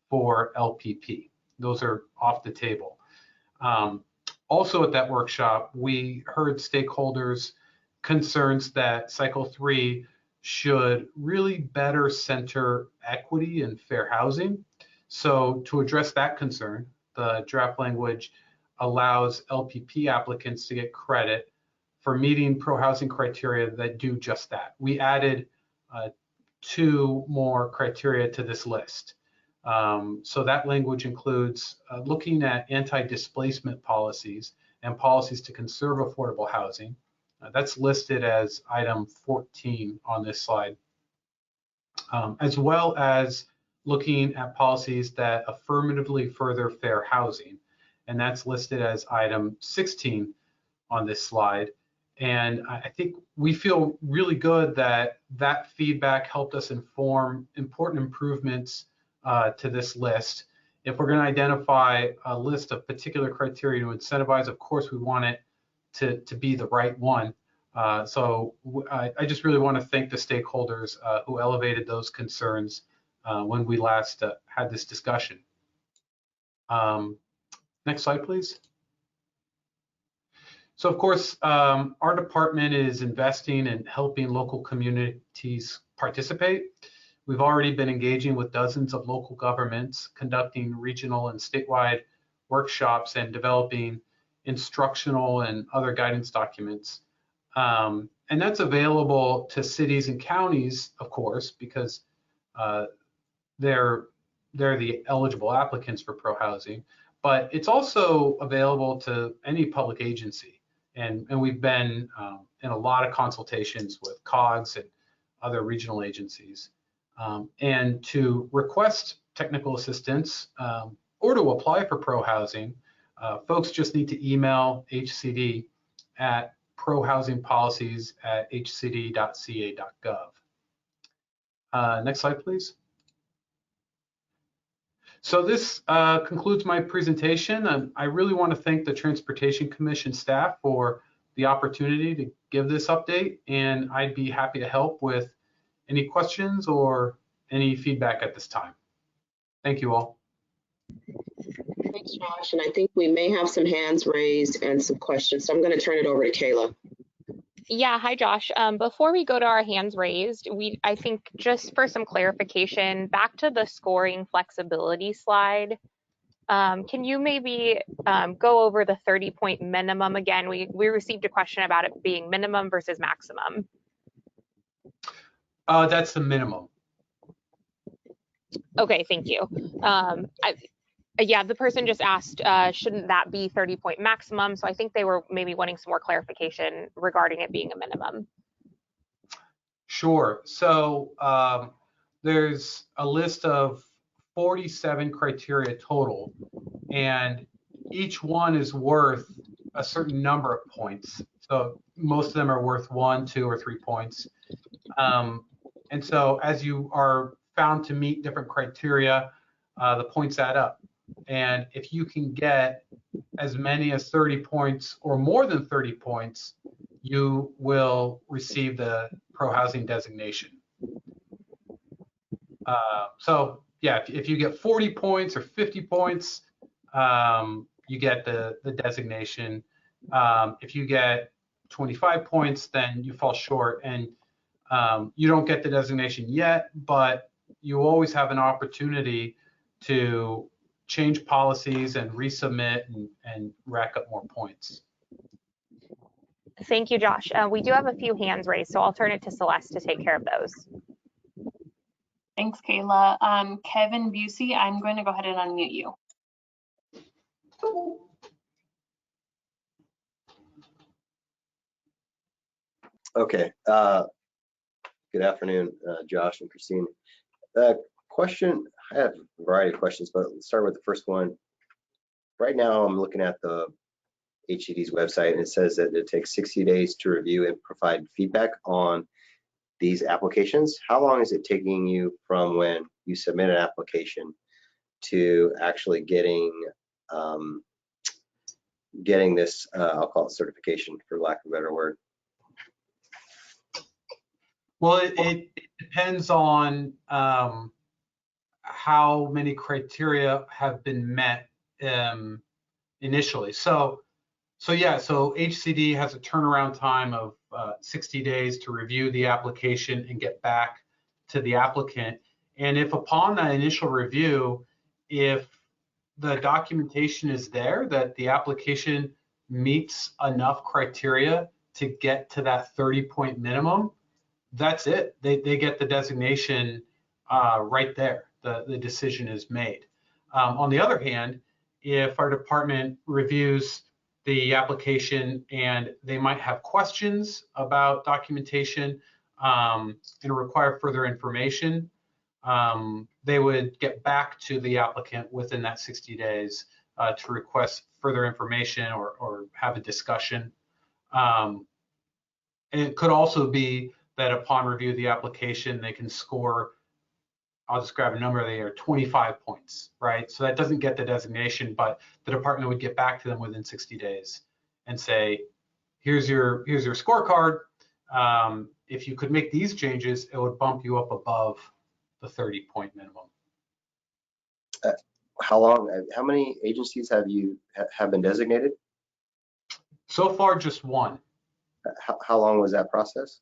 for LPP. Those are off the table. Also at that workshop, we heard stakeholders' concerns that Cycle 3 should really better center equity and fair housing. So to address that concern, the draft language allows LPP applicants to get credit for meeting pro-housing criteria that do just that. We added 2 more criteria to this list. So that language includes looking at anti-displacement policies and policies to conserve affordable housing. That's listed as item 14 on this slide, as well as looking at policies that affirmatively further fair housing. And that's listed as item 16 on this slide. And I think we feel really good that that feedback helped us inform important improvements to this list. If we're going to identify a list of particular criteria to incentivize, of course, we want it to be the right one. So I just really want to thank the stakeholders who elevated those concerns when we last had this discussion. Next slide, please. So of course, our department is investing in helping local communities participate. We've already been engaging with dozens of local governments, conducting regional and statewide workshops and developing instructional and other guidance documents. And that's available to cities and counties, of course, because they're the eligible applicants for pro-housing, but it's also available to any public agency. And we've been in a lot of consultations with COGS and other regional agencies. And to request technical assistance or to apply for pro-housing, folks just need to email HCD at prohousingpolicies@hcd.ca.gov. Next slide, please. So this concludes my presentation. I really want to thank the Transportation Commission staff for the opportunity to give this update, and I'd be happy to help with any questions or any feedback at this time. Thank you all. Thanks, Josh. And I think we may have some hands raised and some questions. So I'm going to turn it over to Kayla. Yeah, hi Josh. Before we go to our hands raised, I think just for some clarification, back to the scoring flexibility slide, can you maybe go over the 30-point minimum again? We received a question about it being minimum versus maximum. That's the minimum. Okay, thank you. Yeah, the person just asked, shouldn't that be 30-point maximum? So I think they were maybe wanting some more clarification regarding it being a minimum. Sure. So there's a list of 47 criteria total, and each one is worth a certain number of points. So most of them are worth 1, 2, or 3 points. And so as you are found to meet different criteria, the points add up. And if you can get as many as 30 points or more than 30 points, you will receive the pro-housing designation. So yeah, if you get 40 points or 50 points, you get the designation. If you get 25 points, then you fall short, and you don't get the designation yet, but you always have an opportunity to change policies and resubmit and rack up more points. Thank you, Josh. We do have a few hands raised, so I'll turn it to Celeste to take care of those. Thanks, Kayla. Kevin Busey, I'm going to go ahead and unmute you. Okay. Good afternoon, Josh and Christine. Question, I have a variety of questions, but let's start with the first one. Right now, I'm looking at the HCD's website, and it says that it takes 60 days to review and provide feedback on these applications. How long is it taking you from when you submit an application to actually getting this, I'll call it certification for lack of a better word? Well, it depends on how many criteria have been met initially. So HCD has a turnaround time of 60 days to review the application and get back to the applicant. And if upon that initial review, if the documentation is there that the application meets enough criteria to get to that 30-point minimum, that's it. They get the designation right there. The decision is made. On the other hand, if our department reviews the application and they might have questions about documentation and require further information, they would get back to the applicant within that 60 days to request further information or have a discussion. And it could also be that upon review of the application, they can score, I'll just grab a number there, 25 points, right? So that doesn't get the designation, but the department would get back to them within 60 days and say, here's your scorecard. If you could make these changes, it would bump you up above the 30-point minimum. How many agencies have been designated? So far, just one. How long was that process?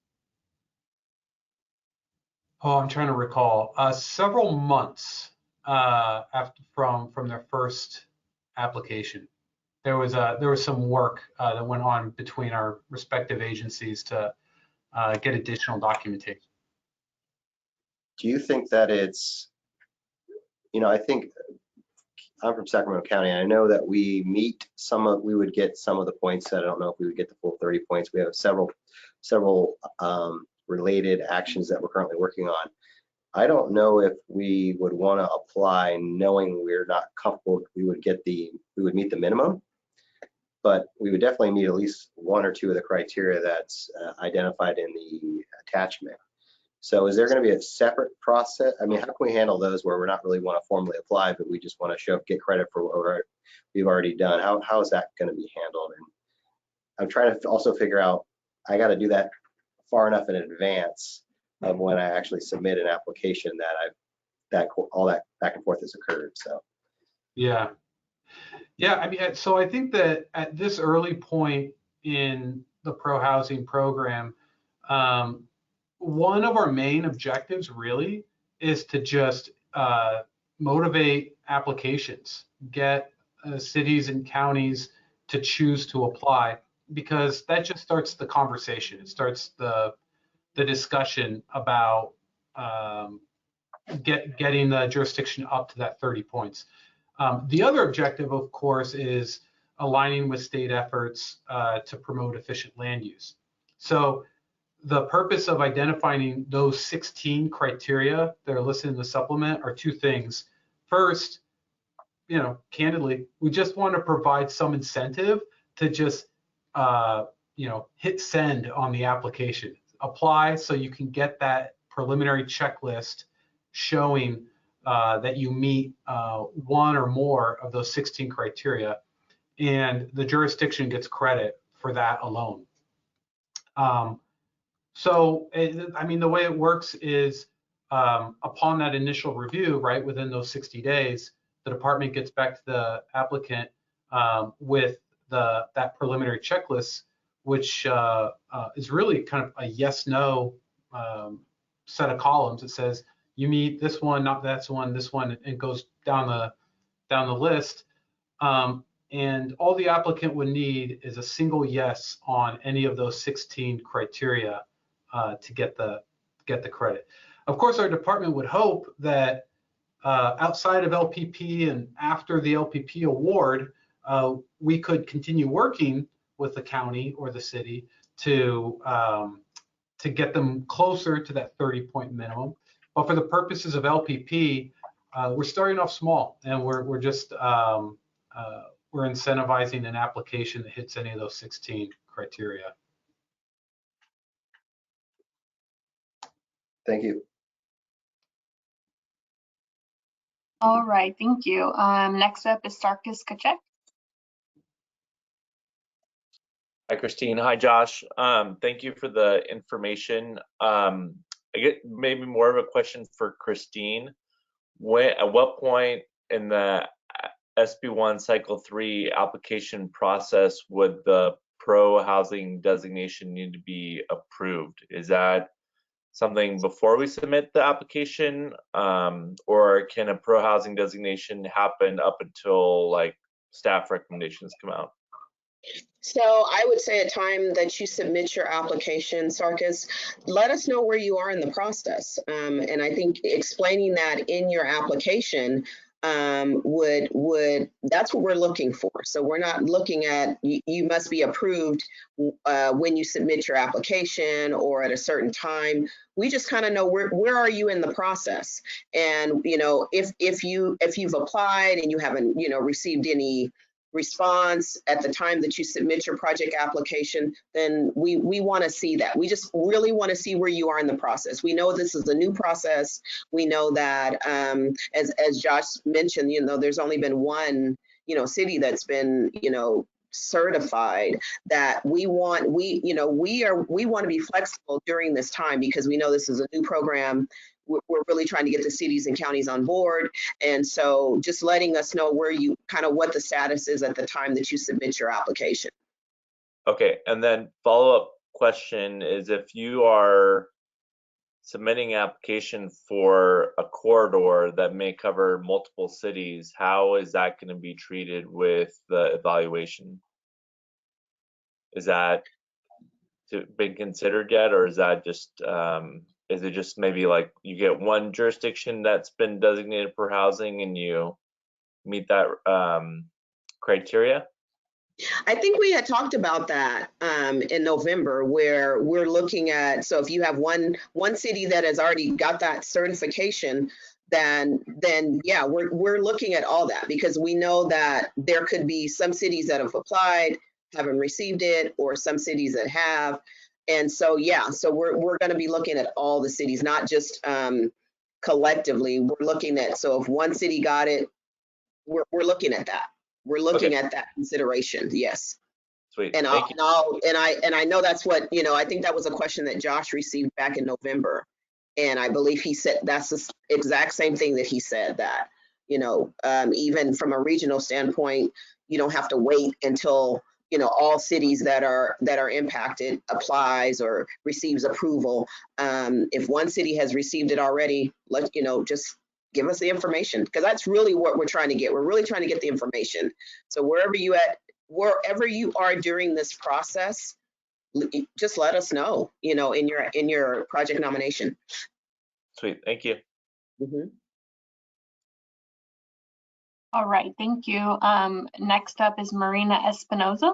Oh, I'm trying to recall. Several months from their first application. There was some work that went on between our respective agencies to get additional documentation. Do you think that it's, I think I'm from Sacramento County, and I know that we would get some of the points. I don't know if we would get the full 30 points. We have several related actions that we're currently working on. I don't know if we would want to apply knowing we're not comfortable we would meet the minimum, but we would definitely meet at least one or two of the criteria that's identified in the attachment. So is there going to be a separate process? I mean, how can we handle those where we're not really want to formally apply, but we just want to get credit for what we've already done? How is that going to be handled? And I'm trying to also figure out, I got to do that far enough in advance of when I actually submit an application that all that back and forth has occurred. So yeah, I mean, so I think that at this early point in the pro-housing program, one of our main objectives really is to just motivate applications, get cities and counties to choose to apply, because that just starts the conversation. It starts the discussion about getting the jurisdiction up to that 30 points. The other objective, of course, is aligning with state efforts to promote efficient land use. So the purpose of identifying those 16 criteria that are listed in the supplement are two things. First, candidly, we just want to provide some incentive to just, hit send on the application. Apply so you can get that preliminary checklist showing that you meet one or more of those 16 criteria, and the jurisdiction gets credit for that alone. So, the way it works is upon that initial review, right, within those 60 days, the department gets back to the applicant with that preliminary checklist, which is really kind of a yes/no set of columns. It says you meet this one, not that one, this one, and goes down the list. And all the applicant would need is a single yes on any of those 16 criteria to get the credit. Of course, our department would hope that outside of LPP and after the LPP award, we could continue working with the county or the city to get them closer to that 30-point minimum. But for the purposes of LPP, we're starting off small, and we're just we're incentivizing an application that hits any of those 16 criteria. Thank you. All right, thank you. Next up is Sarkis Kachek. Hi, Christine. Hi, Josh. Thank you for the information. I get maybe more of a question for Christine. At what point in the SB1 Cycle 3 application process would the pro-housing designation need to be approved? Is that something before we submit the application, or can a pro-housing designation happen up until like staff recommendations come out? So I would say at time that you submit your application, Sarkis, let us know where you are in the process. And I think explaining that in your application would that's what we're looking for. So we're not looking at you must be approved when you submit your application or at a certain time. We just kind of know where are you in the process, and if you've applied and you haven't received any response at the time that you submit your project application, then we want to see that. We just really want to see where you are in the process. We know this is a new process. We know that as Josh mentioned, there's only been one city that's been certified. That we want to be flexible during this time, because we know this is a new program. We're really trying to get the cities and counties on board. And so just letting us know where you what the status is at the time that you submit your application. Okay, and then follow-up question is, if you are submitting an application for a corridor that may cover multiple cities, how is that going to be treated with the evaluation? Is that been considered yet, or is that just is it just maybe like you get one jurisdiction that's been designated for housing and you meet that criteria? I think we had talked about that in November, where we're looking at, so if you have one city that has already got that certification, then yeah, we're looking at all that, because we know that there could be some cities that have applied, haven't received it, or some cities that have. And so, yeah, so we're going to be looking at all the cities, not just collectively. We're looking at, so if one city got it, we're looking at that. We're looking at that consideration. Yes. Sweet. And Thank you. I know that's what, I think that was a question that Josh received back in November. And I believe he said that's the exact same thing that he said, that, even from a regional standpoint, you don't have to wait until all cities that are impacted applies or receives approval. If one city has received it already, just give us the information, because that's really what we're trying to get. We're really trying to get the information. So wherever you are during this process, just let us know, in your project nomination. Sweet. Thank you. Mm-hmm. All right, thank you. Next up is Marina Espinoza.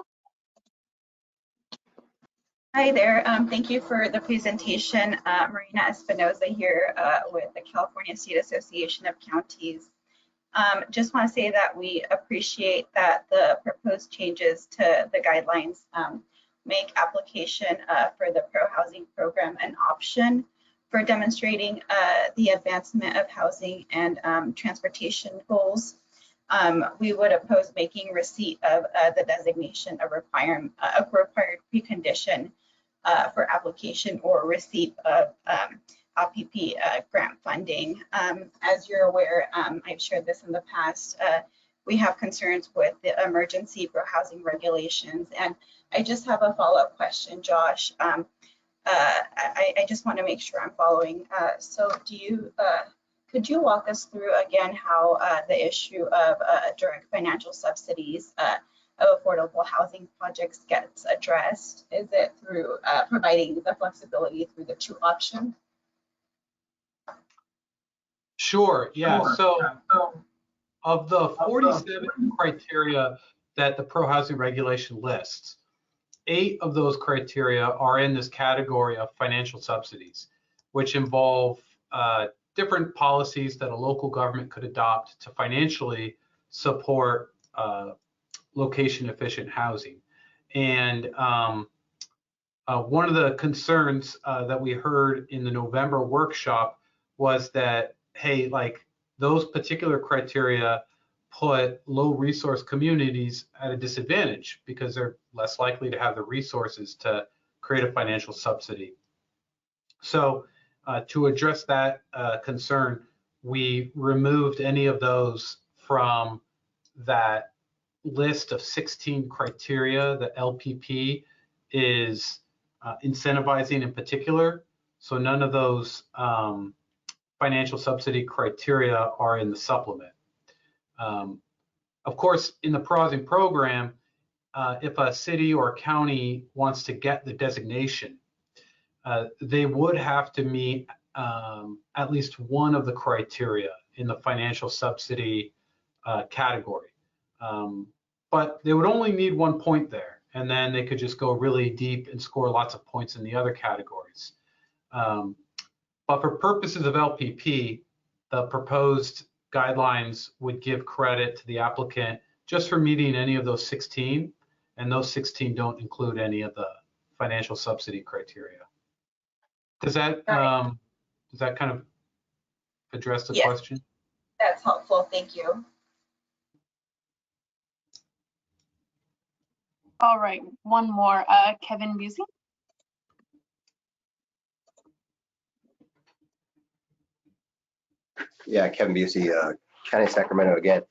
Hi there. Thank you for the presentation. Marina Espinoza here with the California State Association of Counties. Just want to say that we appreciate that the proposed changes to the guidelines make application for the pro-housing program an option for demonstrating the advancement of housing and transportation goals. We would oppose making receipt of the designation a required precondition for application or receipt of LPP grant funding. As you're aware, I've shared this in the past, we have concerns with the emergency pro-housing regulations. And I just have a follow-up question, Josh. I just want to make sure I'm following. So could you walk us through again how the issue of direct financial subsidies of affordable housing projects gets addressed? Is it through providing the flexibility through the 2 option? Sure, yeah. So of the 47 criteria that the pro-housing regulation lists, 8 of those criteria are in this category of financial subsidies, which involve different policies that a local government could adopt to financially support location efficient housing. And one of the concerns that we heard in the November workshop was that, hey, like those particular criteria put low resource communities at a disadvantage because they're less likely to have the resources to create a financial subsidy. So to address that concern, we removed any of those from that list of 16 criteria that LPP is incentivizing in particular. So none of those financial subsidy criteria are in the supplement. Of course, in the pro-housing program, if a city or a county wants to get the designation, they would have to meet at least one of the criteria in the financial subsidy category. But they would only need 1 point there, and then they could just go really deep and score lots of points in the other categories. But for purposes of LPP, the proposed guidelines would give credit to the applicant just for meeting any of those 16, and those 16 don't include any of the financial subsidy criteria. Does that kind of address the question? That's helpful. Thank you. All right, one more. Kevin Busey. Yeah, Kevin Busey, County of Sacramento again.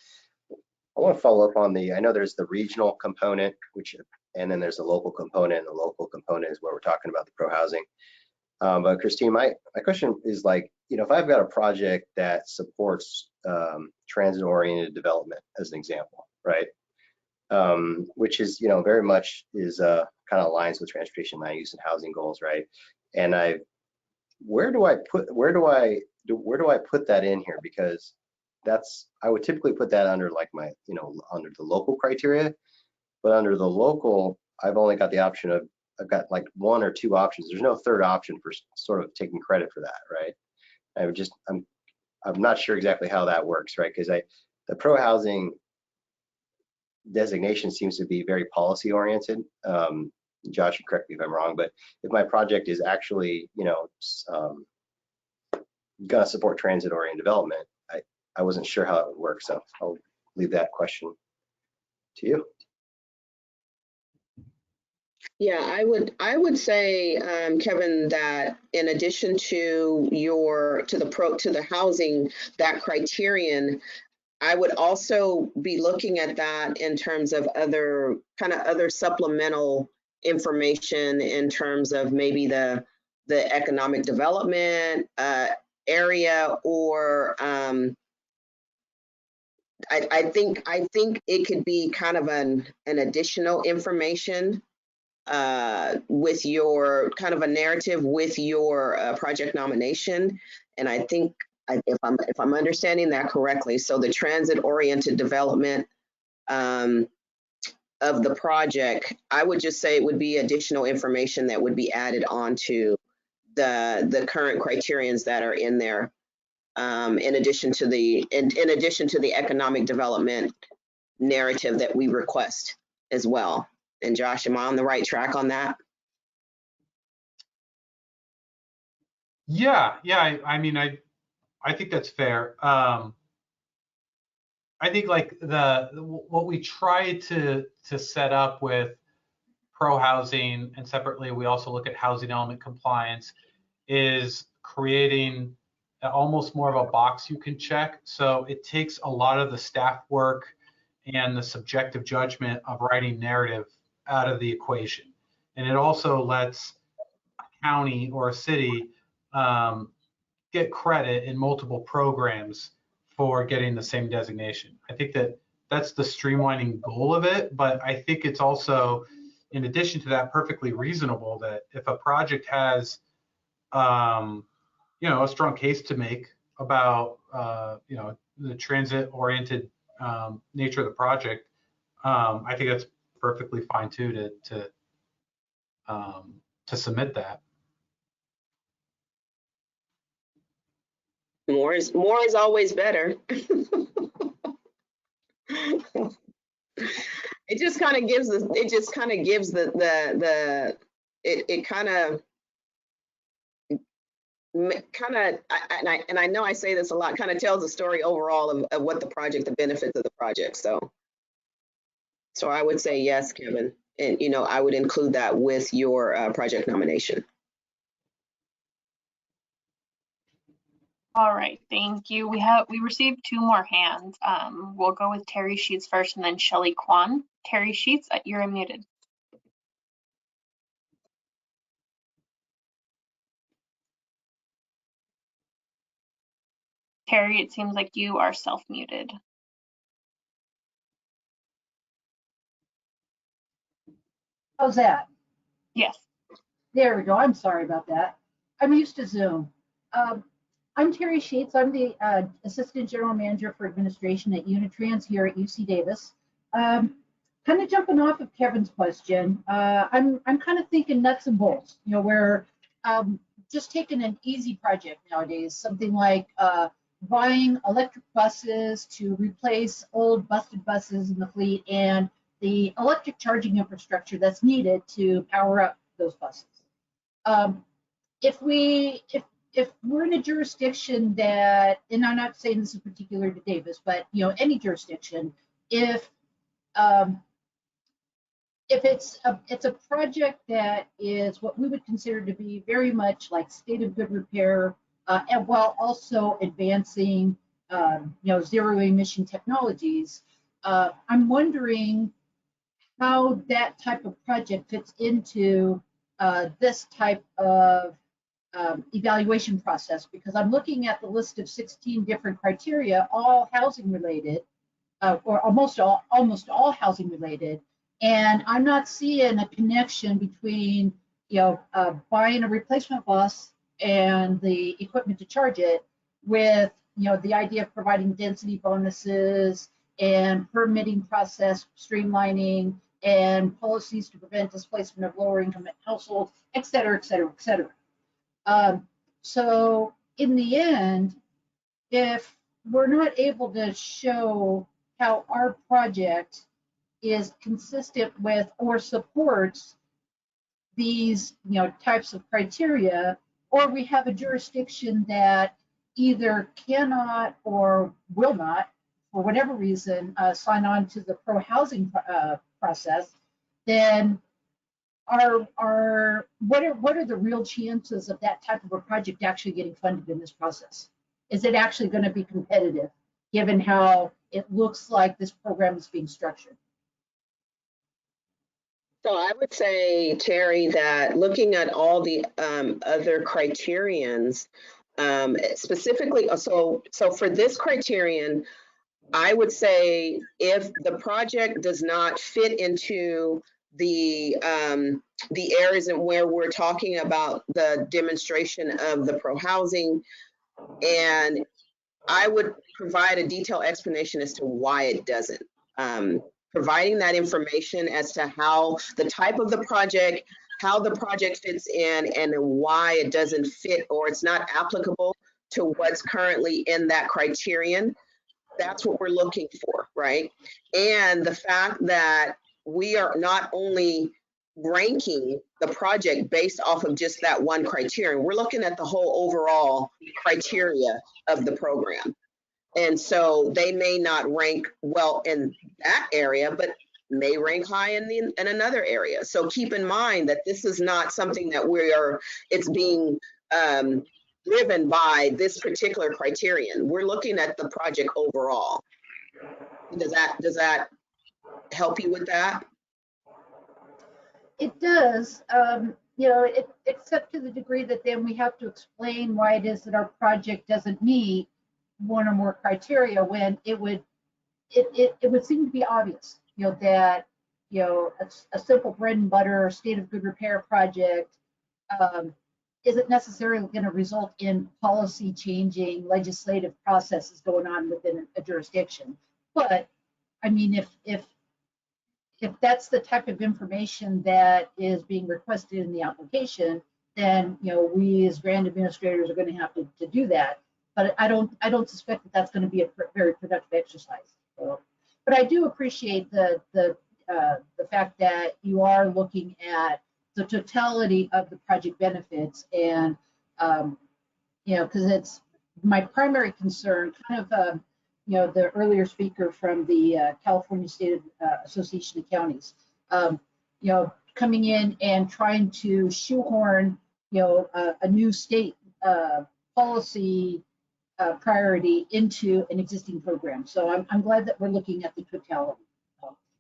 I want to follow up on I know there's the regional component, and then there's the local component, and the local component is where we're talking about the pro-housing. But Christine, my question is like, if I've got a project that supports transit-oriented development as an example, right? Which is, very much is kind of aligns with transportation, land use, and housing goals, right? And where do I put that in here? Because I would typically put that under like my, under the local criteria, but under the local, I've only got the option of, I've got like 1 or 2 options. There's no third option for sort of taking credit for that, right? I'm not sure exactly how that works, right? Because the pro-housing designation seems to be very policy oriented. Josh, you correct me if I'm wrong, but if my project is actually, gonna support transit oriented development, I wasn't sure how it would work, so I'll leave that question to you. Yeah, I would say, Kevin, that in addition to the housing, that criterion, I would also be looking at that in terms of other supplemental information in terms of maybe the economic development area, or I think it could be kind of an additional information with your kind of a narrative with your project nomination. And I think if I'm understanding that correctly, so the transit-oriented development of the project, I would just say it would be additional information that would be added onto the current criterions that are in there, in addition to the economic development narrative that we request as well. And Josh, am I on the right track on that? Yeah, I mean, I think that's fair. I think like what we try to set up with pro housing, and separately we also look at housing element compliance, is creating almost more of a box you can check. So it takes a lot of the staff work and the subjective judgment of writing narrative out of the equation. And it also lets a county or a city get credit in multiple programs for getting the same designation. I think that's the streamlining goal of it, but I think it's also, in addition to that, perfectly reasonable that if a project has, a strong case to make about, the transit-oriented nature of the project, I think that's perfectly fine too to submit that. More is always better. It just kind of gives and I know I say this a lot, kind of tells the story overall of what the benefits of the project. So I would say yes, Kevin, and I would include that with your project nomination. All right, thank you. We received 2 more hands. We'll go with Terry Sheets first and then Shelley Kwan. Terry Sheets, you're unmuted. Terry, it seems like you are self-muted. How's that? Yes. There we go. I'm sorry about that. I'm used to Zoom. I'm Terry Sheets. I'm the Assistant General Manager for Administration at Unitrans here at UC Davis. Kind of jumping off of Kevin's question, I'm kind of thinking nuts and bolts. Where just taking an easy project nowadays, something like buying electric buses to replace old busted buses in the fleet and the electric charging infrastructure that's needed to power up those buses. If we're in a jurisdiction that, and I'm not saying this is particular to Davis, but any jurisdiction, if it's a project that is what we would consider to be very much like state of good repair, and while also advancing zero emission technologies, I'm wondering how that type of project fits into this type of evaluation process, because I'm looking at the list of 16 different criteria, all housing related, or almost all housing related, and I'm not seeing a connection between buying a replacement bus and the equipment to charge it with the idea of providing density bonuses and permitting process streamlining and policies to prevent displacement of lower income households, et cetera, et cetera, et cetera. So in the end, if we're not able to show how our project is consistent with or supports these types of criteria, or we have a jurisdiction that either cannot or will not, for whatever reason, sign on to the pro-housing process, then what are the real chances of that type of a project actually getting funded in this process? Is it actually going to be competitive, given how it looks like this program is being structured? So I would say, Terry, that looking at all the other criterions, specifically, so for this criterion, I would say if the project does not fit into the areas in where we're talking about the demonstration of the pro housing, and I would provide a detailed explanation as to why it doesn't. Providing that information as to how the type of the project, how the project fits in, and why it doesn't fit or it's not applicable to what's currently in that criterion. That's what we're looking for, right? And the fact that we are not only ranking the project based off of just that one criterion, we're looking at the whole overall criteria of the program. And so they may not rank well in that area, but may rank high in another area. So keep in mind that this is not something that it's being driven by this particular criterion. We're looking at the project overall. Does that help you with that? It does, except to the degree that then we have to explain why it is that our project doesn't meet one or more criteria, when it would seem to be obvious, that a simple bread and butter state of good repair project isn't necessarily going to result in policy changing legislative processes going on within a jurisdiction. But I mean, if that's the type of information that is being requested in the application, then we as grant administrators are going to have to do that. But I don't suspect that that's going to be a very productive exercise. So, but I do appreciate the fact that you are looking at the totality of the project benefits, and because it's my primary concern. Kind of the earlier speaker from the California State Association of Counties, coming in and trying to shoehorn a new state policy priority into an existing program. So I'm glad that we're looking at the totality.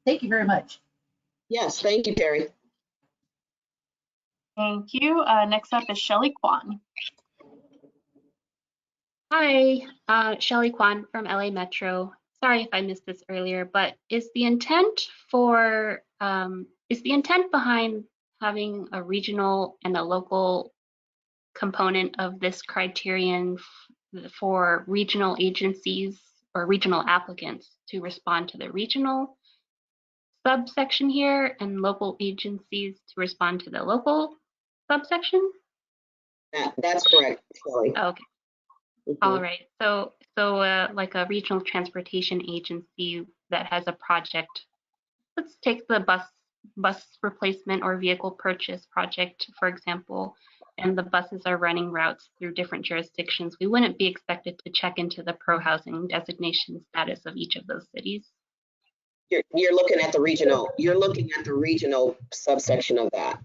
Thank you very much. Yes, thank you, Terry. Thank you. Next up is Shelley Kwan. Hi, Shelley Kwan from LA Metro. Sorry if I missed this earlier, but is the intent behind having a regional and a local component of this criterion for regional agencies or regional applicants to respond to the regional subsection here and local agencies to respond to the local subsection? That's correct, Shelley. Okay. All right. So like a regional transportation agency that has a project. Let's take the bus replacement or vehicle purchase project, for example, and the buses are running routes through different jurisdictions. We wouldn't be expected to check into the pro-housing designation status of each of those cities. You're looking at the regional. You're looking at the regional subsection of that,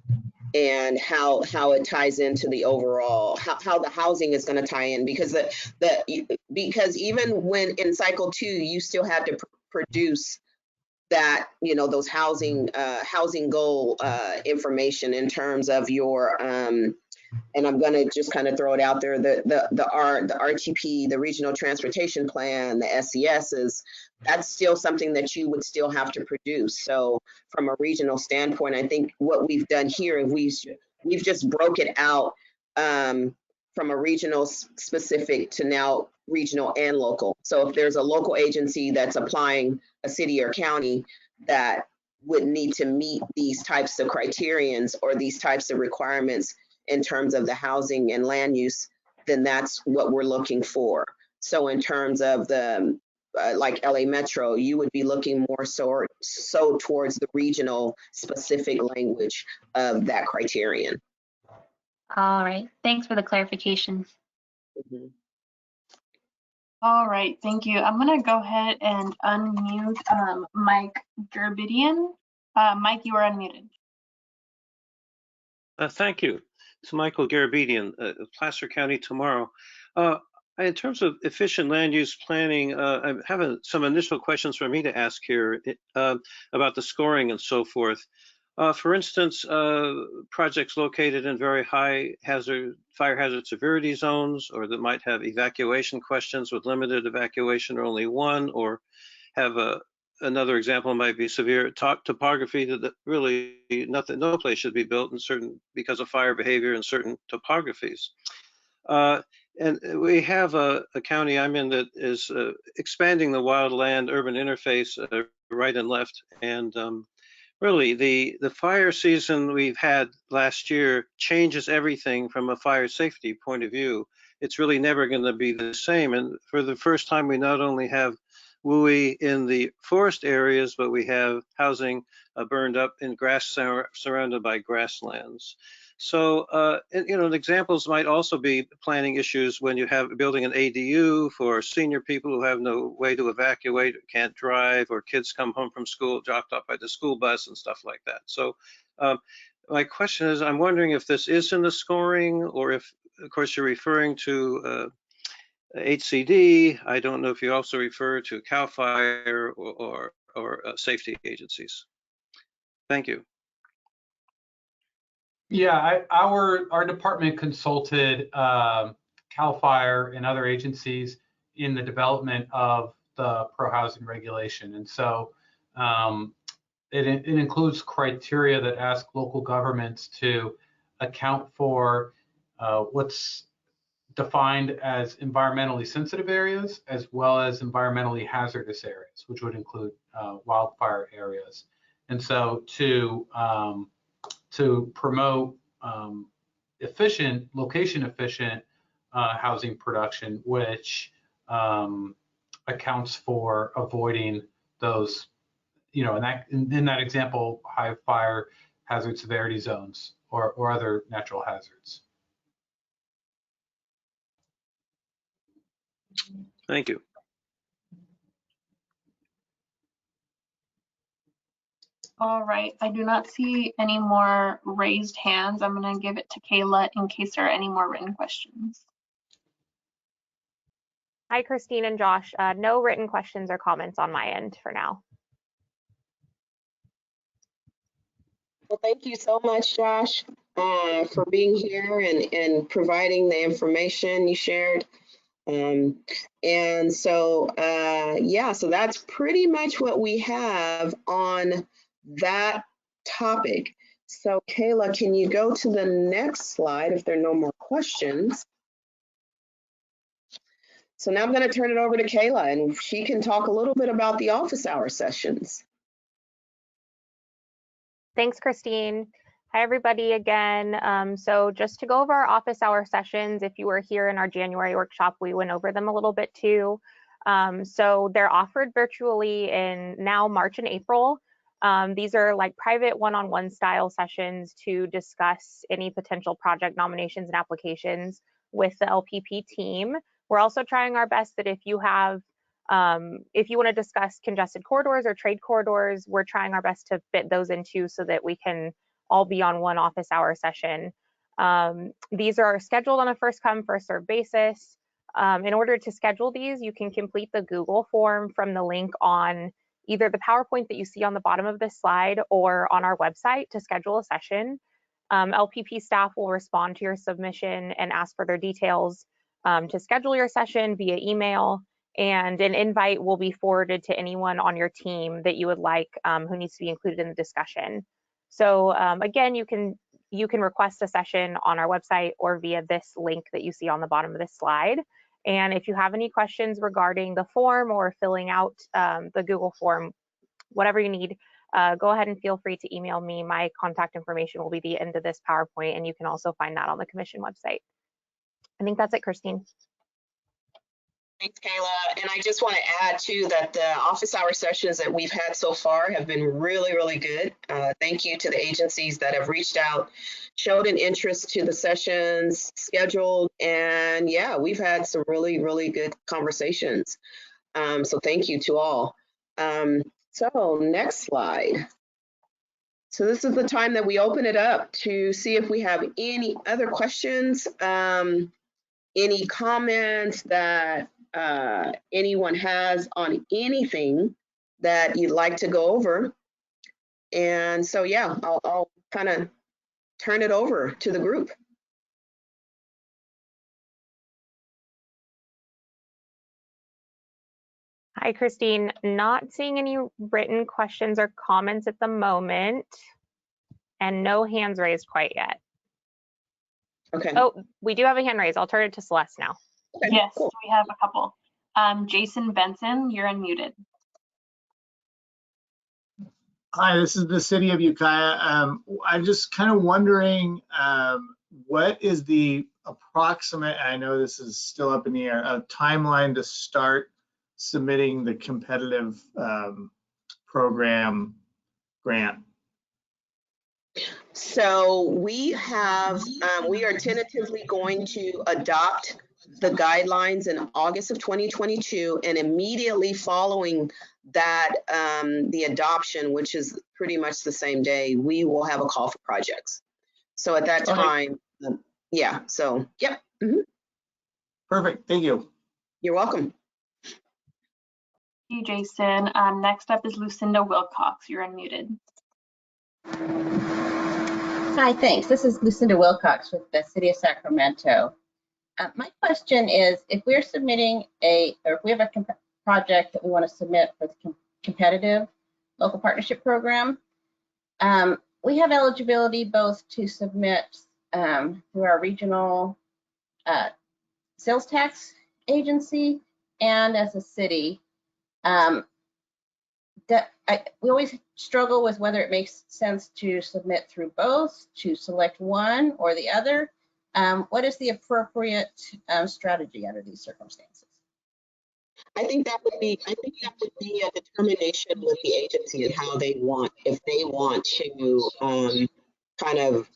and how it ties into the overall, how the housing is going to tie in, because because even when in cycle 2 you still had to produce that, those housing goal information in terms of your and I'm going to just kind of throw it out there, the RTP, the regional transportation plan, the SESs, that's still something that you would still have to produce. So from a regional standpoint, I think what we've done here, we've just broke it out from a regional specific to now regional and local. So if there's a local agency that's applying a city or county that would need to meet these types of criterions or these types of requirements in terms of the housing and land use, then that's what we're looking for. So in terms of the like LA Metro, you would be looking more so towards the regional specific language of that criterion. All right, thanks for the clarifications. Mm-hmm. All right, thank you. I'm gonna go ahead and unmute Mike Gerbidian. Mike, you are unmuted. Thank you. It's Michael Garabedian, Placer County tomorrow. In terms of efficient land use planning, I have some initial questions for me to ask here about the scoring and so forth. For instance, projects located in very high fire hazard severity zones, or that might have evacuation questions with limited evacuation or only one, or have another example might be severe topography that really no place should be built in certain because of fire behavior in certain topographies. And we have a county I'm in that is expanding the wildland urban interface right and left. And really, the fire season we've had last year changes everything from a fire safety point of view. It's really never going to be the same. And for the first time, we not only have WUI in the forest areas, but we have housing burned up in grass surrounded by grasslands. So, examples might also be planning issues when you have building an ADU for senior people who have no way to evacuate, can't drive, or kids come home from school dropped off by the school bus and stuff like that. So my question is, I'm wondering if this is in the scoring, or if, of course, you're referring to HCD. I don't know if you also refer to CAL FIRE or safety agencies. Thank you. Yeah, our department consulted CAL FIRE and other agencies in the development of the pro-housing regulation. And so it includes criteria that ask local governments to account for what's defined as environmentally sensitive areas, as well as environmentally hazardous areas, which would include wildfire areas. And so to promote location-efficient housing production, which accounts for avoiding those, in that example, high fire hazard severity zones or other natural hazards. Thank you. All right, I do not see any more raised hands. I'm going to give it to Kayla in case there are any more written questions. Hi, Christine and Josh. No written questions or comments on my end for now. Well, thank you so much, Josh, for being here and providing the information you shared. And so, so that's pretty much what we have on that topic. So, Kayla, can you go to the next slide if there are no more questions? So now I'm going to turn it over to Kayla, and she can talk a little bit about the office hour sessions. Thanks, Christine. Hi, everybody again. So just to go over our office hour sessions, if you were here in our January workshop, we went over them a little bit too. So they're offered virtually in now March and April. These are like private one-on-one style sessions to discuss any potential project nominations and applications with the LPP team. We're also trying our best that if you want to discuss congested corridors or trade corridors, we're trying our best to fit those into so that we can all be on one office hour session. These are scheduled on a first come, first served basis. In order to schedule these, you can complete the Google form from the link on either the PowerPoint that you see on the bottom of this slide or on our website to schedule a session. LPP staff will respond to your submission and ask for their details to schedule your session via email, and an invite will be forwarded to anyone on your team that you would like who needs to be included in the discussion. So again, you can request a session on our website or via this link that you see on the bottom of this slide. And if you have any questions regarding the form or filling out the Google form, whatever you need, go ahead and feel free to email me. My contact information will be the end of this PowerPoint, and you can also find that on the Commission website. I think that's it, Christine. Thanks, Kayla. And I just want to add too that the office hour sessions that we've had so far have been really, really good. Thank you to the agencies that have reached out, showed an interest to the sessions, scheduled, and yeah, we've had some really, really good conversations. So thank you to all. So next slide. So this is the time that we open it up to see if we have any other questions, any comments that anyone has on anything that you'd like to go over. And so, yeah, I'll kind of turn it over to the group. Hi, Christine. Not seeing any written questions or comments at the moment, and no hands raised quite yet. Okay. Oh, we do have a hand raised. I'll turn it to Celeste now. Okay, Yes, cool. we have a couple. Jason Benson, you're unmuted. Hi, this is the city of Ukiah. I'm just kind of wondering, what is the approximate, I know this is still up in the air, timeline to start submitting the competitive program grant? So we are tentatively going to adopt the guidelines in August of 2022, and immediately following that, the adoption, which is pretty much the same day, we will have a call for projects. So at that time, yeah, so, yep. Perfect, thank you. You're welcome. Thank you, Jason. Next up is Lucinda Wilcox, you're unmuted. Hi, thanks. This is Lucinda Wilcox with the City of Sacramento. My question is, if we're submitting or if we have a project that we want to submit for the competitive local partnership program, we have eligibility both to submit through our regional sales tax agency and as a city. We always struggle with whether it makes sense to submit through both, to select one or the other. What is the appropriate strategy under these circumstances? I think that would be a determination with the agency and how they want, if they want to kind of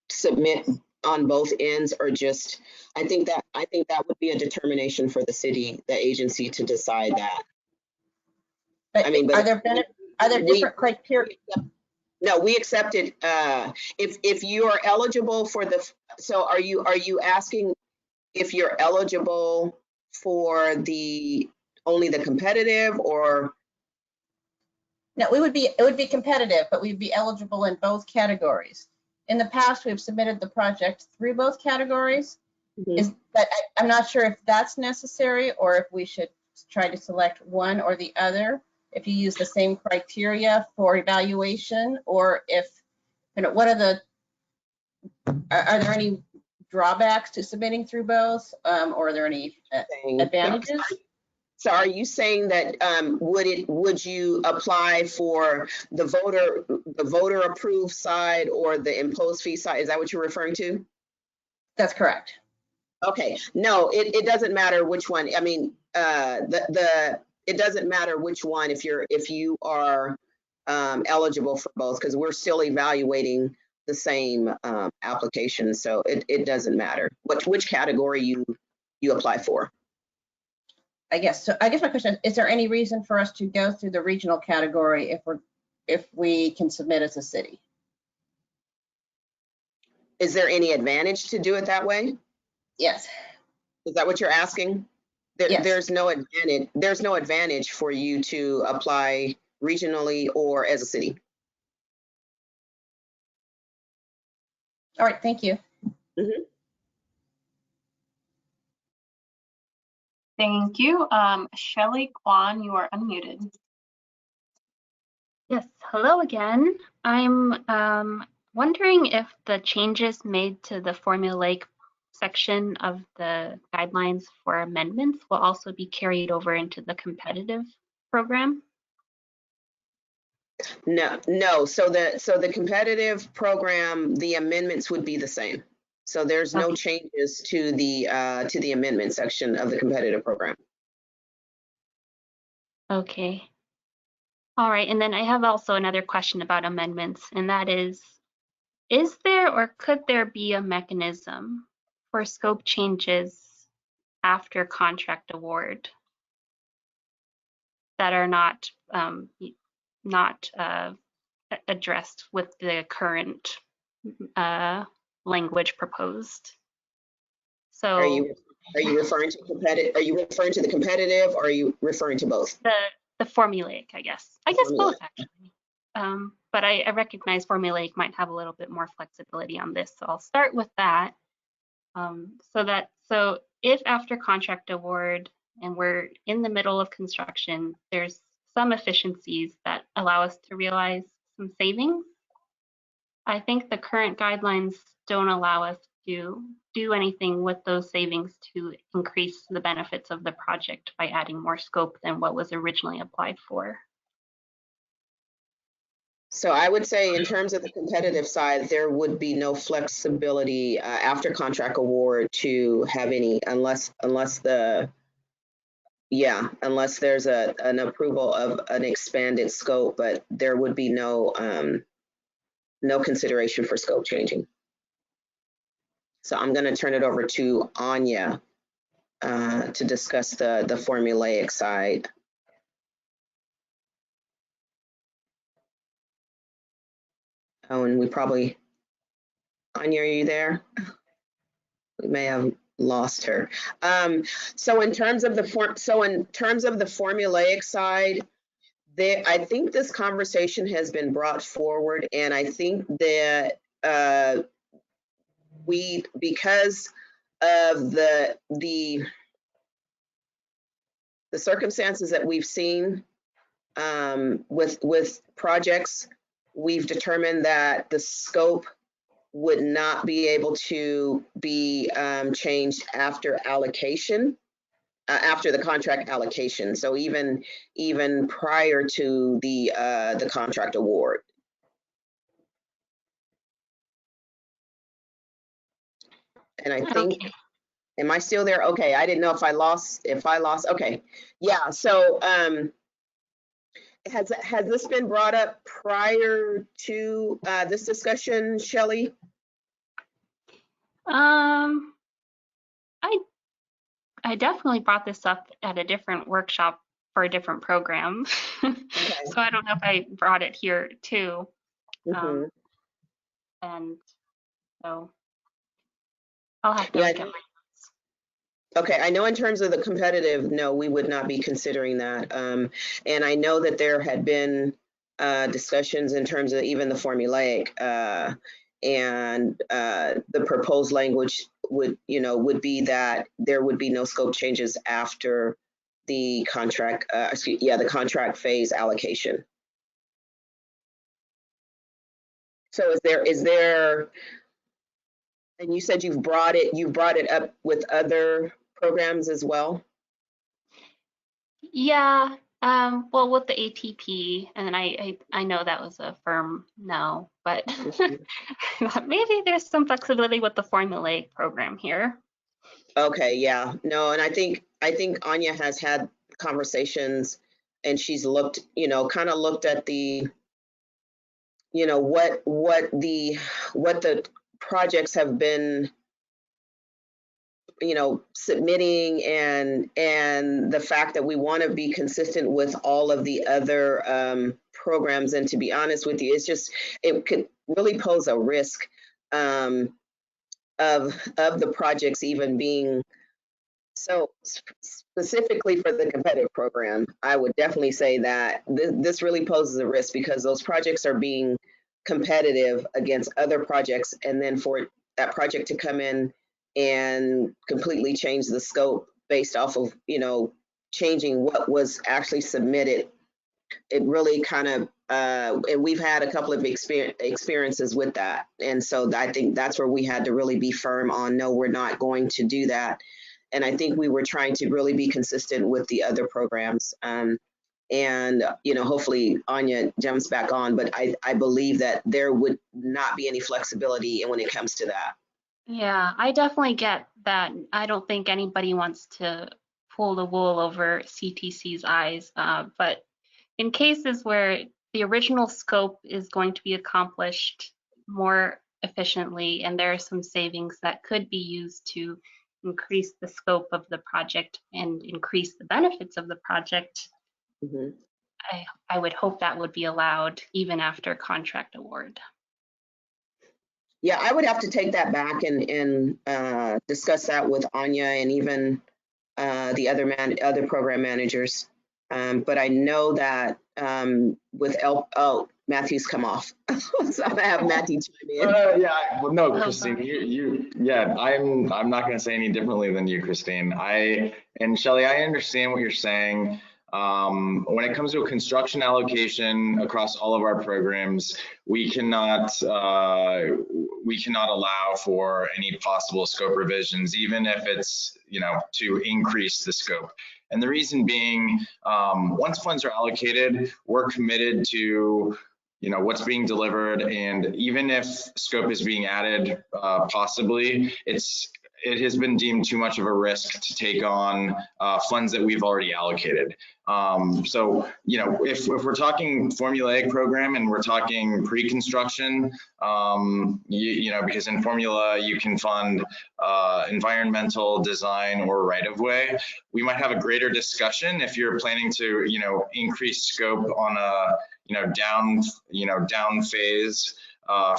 submit on both ends, or just, I think that would be a determination for the city, the agency, to decide that. But are there different criteria? No, we accepted, if you are eligible for so are you asking if you're eligible for only the competitive, or? No, it would be competitive, but we'd be eligible in both categories. In the past, we've submitted the project through both categories. But I'm not sure if that's necessary, or if we should try to select one or the other, if you use the same criteria for evaluation, or if, what are there any drawbacks to submitting through both, or are there any advantages? So are you saying that would you apply for the voter approved side or the imposed fee side? Is that what you're referring to? That's correct. Okay, no, it doesn't matter which one. I mean, it doesn't matter which one if you are eligible for both, because we're still evaluating the same application. So it doesn't matter which category you apply for. I guess my question is there any reason for us to go through the regional category if we can submit as a city? Is there any advantage to do it that way? Yes. Is that what you're asking? Yes. There's no advantage for you to apply regionally or as a city. All right, thank you. Thank you. Shelley Kwan, you are unmuted. Yes, hello again. I'm wondering if the changes made to the formulaic section of the guidelines for amendments will also be carried over into the competitive program. No. So the competitive program, the amendments would be the same. So there's no changes to the amendment section of the competitive program. Okay. All right, and then I have also another question about amendments, and that is there or could there be a mechanism for scope changes after contract award that are not addressed with the current language proposed? So are you referring to competitive? Are you referring to the competitive, or are you referring to both? The formulaic, I guess. I guess both, actually. But I recognize formulaic might have a little bit more flexibility on this, so I'll start with that. So if after contract award and we're in the middle of construction, there's some efficiencies that allow us to realize some savings. I think the current guidelines don't allow us to do anything with those savings to increase the benefits of the project by adding more scope than what was originally applied for. So I would say in terms of the competitive side, there would be no flexibility after contract award to have any unless there's an approval of an expanded scope, but there would be no consideration for scope changing. So I'm going to turn it over to Anya to discuss the formulaic side. Oh, and we probably, Anya, are you there? We may have lost her. So in terms of the formulaic side, I think this conversation has been brought forward, and I think that because of the circumstances that we've seen with projects, we've determined that the scope would not be able to be changed after allocation, after the contract allocation. So even prior to the contract award. And I think, okay. Am I still there? Okay, I didn't know if I lost, okay. Yeah, so has this been brought up prior to this discussion, Shelley? I definitely brought this up at a different workshop for a different program. Okay. So I don't know if I brought it here too. Mm-hmm. And so I'll have to look at my notes. Okay, I know in terms of the competitive, no, we would not be considering that. And I know that there had been discussions in terms of even the formulaic and the proposed language would be that there would be no scope changes after the contract, the contract phase allocation. So is there, and you said you've brought it up with other programs as well? Yeah, well, with the ATP, and I know that was a firm no, but maybe there's some flexibility with the formulaic program here. Okay, yeah, no, and I think Anya has had conversations, and she's looked, kind of looked at the, what the projects have been, submitting, and the fact that we want to be consistent with all of the other programs. And to be honest with you, it could really pose a risk of the projects even being so specifically for the competitive program. I would definitely say that this really poses a risk because those projects are being competitive against other projects, and then for that project to come in and completely change the scope based off of, changing what was actually submitted. It really kind of, and we've had a couple of experiences with that. And so I think that's where we had to really be firm on, no, we're not going to do that. And I think we were trying to really be consistent with the other programs. And, hopefully Anya jumps back on, but I believe that there would not be any flexibility when it comes to that. Yeah, I definitely get that. I don't think anybody wants to pull the wool over CTC's eyes, but in cases where the original scope is going to be accomplished more efficiently and there are some savings that could be used to increase the scope of the project and increase the benefits of the project, mm-hmm. I would hope that would be allowed even after contract award. Yeah, I would have to take that back and discuss that with Anya and even the other program managers. But I know that with Matthew's come off, so I'm gonna have Matthew chime in. Yeah, well, no, Christine, I'm not gonna say any differently than you, Christine. And Shelley, I understand what you're saying. When it comes to a construction allocation across all of our programs, we cannot allow for any possible scope revisions, even if it's, to increase the scope. And the reason being, once funds are allocated, we're committed to what's being delivered, and even if scope is being added, possibly, it has been deemed too much of a risk to take on funds that we've already allocated. So, if we're talking formulaic program and we're talking pre-construction, because in formula you can fund environmental, design, or right-of-way, we might have a greater discussion if you're planning to, increase scope on a, down phase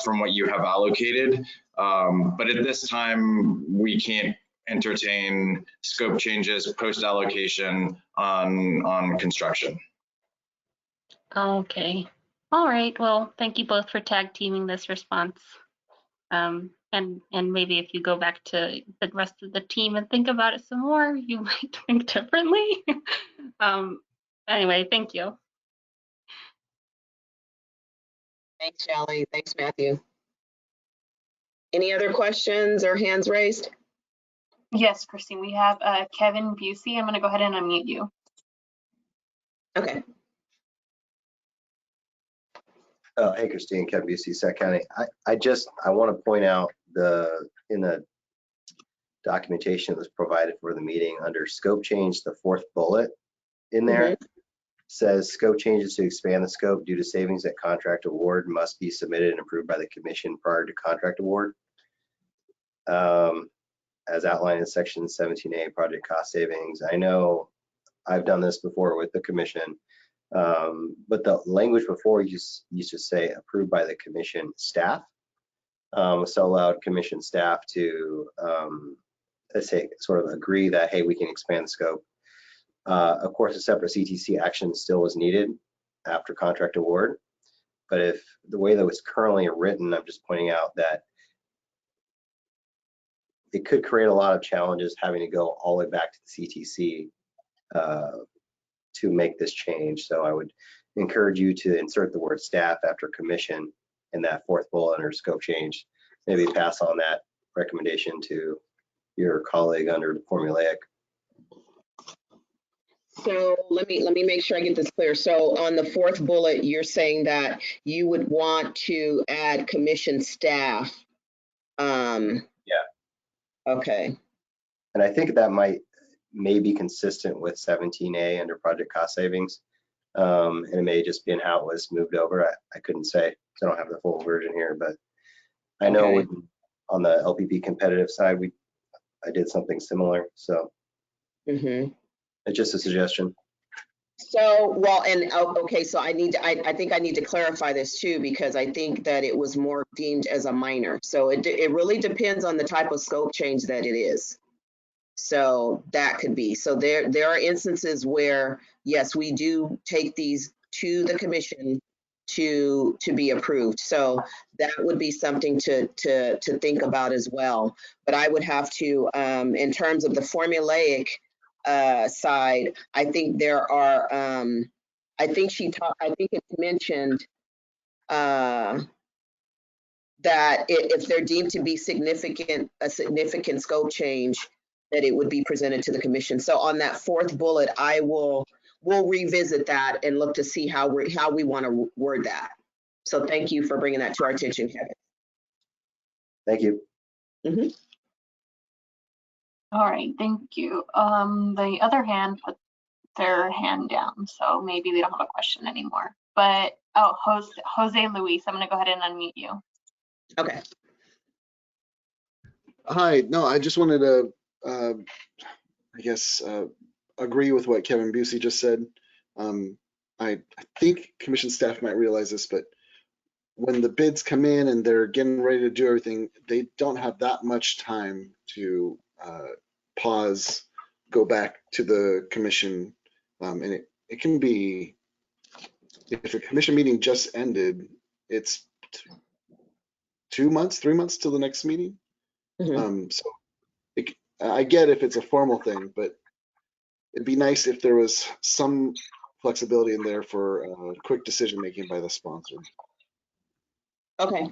from what you have allocated. But at this time, we can't entertain scope changes post-allocation on construction. Okay. All right. Well, thank you both for tag teaming this response. And maybe if you go back to the rest of the team and think about it some more, you might think differently. Anyway, thank you. Thanks, Shelly. Thanks, Matthew. Any other questions or hands raised? Yes, Christine, we have Kevin Busey. I'm going to go ahead and unmute you. Okay. Hey, Christine, Kevin Busey, Sac County. I want to point out in the documentation that was provided for the meeting, under scope change, the fourth bullet in there says scope changes to expand the scope due to savings at contract award must be submitted and approved by the commission prior to contract award. As outlined in section 17A, project cost savings. I know I've done this before with the commission, but the language before used to say approved by the commission staff. So allowed commission staff to, let's say, sort of agree that, hey, we can expand the scope. Of course, a separate CTC action still was needed after contract award, but if the way that it's currently written, I'm just pointing out that it could create a lot of challenges having to go all the way back to the CTC to make this change. So I would encourage you to insert the word staff after commission in that fourth bullet under scope change. Maybe pass on that recommendation to your colleague under the formulaic. So let me make sure I get this clear. So on the fourth bullet, you're saying that you would want to add commission staff. Yeah. Okay. And I think that may be consistent with 17A under project cost savings. And it may just be in how it was moved over. I couldn't say, because I don't have the full version here, but I know on the LPP competitive side, I did something similar. So it's just a suggestion. So, well, and okay, so I think I need to clarify this too, because I think that it was more deemed as a minor. So it really depends on the type of scope change that it is. So that could be. So there are instances where, yes, we do take these to the commission to be approved. So that would be something to think about as well. But I would have to, in terms of the formulaic side, I think there are, I think it's mentioned that if they're deemed to be a significant scope change, that it would be presented to the commission. So on that fourth bullet, we'll revisit that and look to see how we want to word that. So thank you for bringing that to our attention, Kevin. Thank you. All right, thank you. The other hand put their hand down, so maybe they don't have a question anymore. But Jose Luis, I'm gonna go ahead and unmute you. Okay. Hi, no, I just wanted to, I guess, agree with what Kevin Busey just said. I think commission staff might realize this, but when the bids come in and they're getting ready to do everything, they don't have that much time to pause, go back to the commission, and it can be, if a commission meeting just ended, it's 2 months, 3 months till the next meeting. So I get if it's a formal thing, but it'd be nice if there was some flexibility in there for quick decision making by the sponsor. Okay,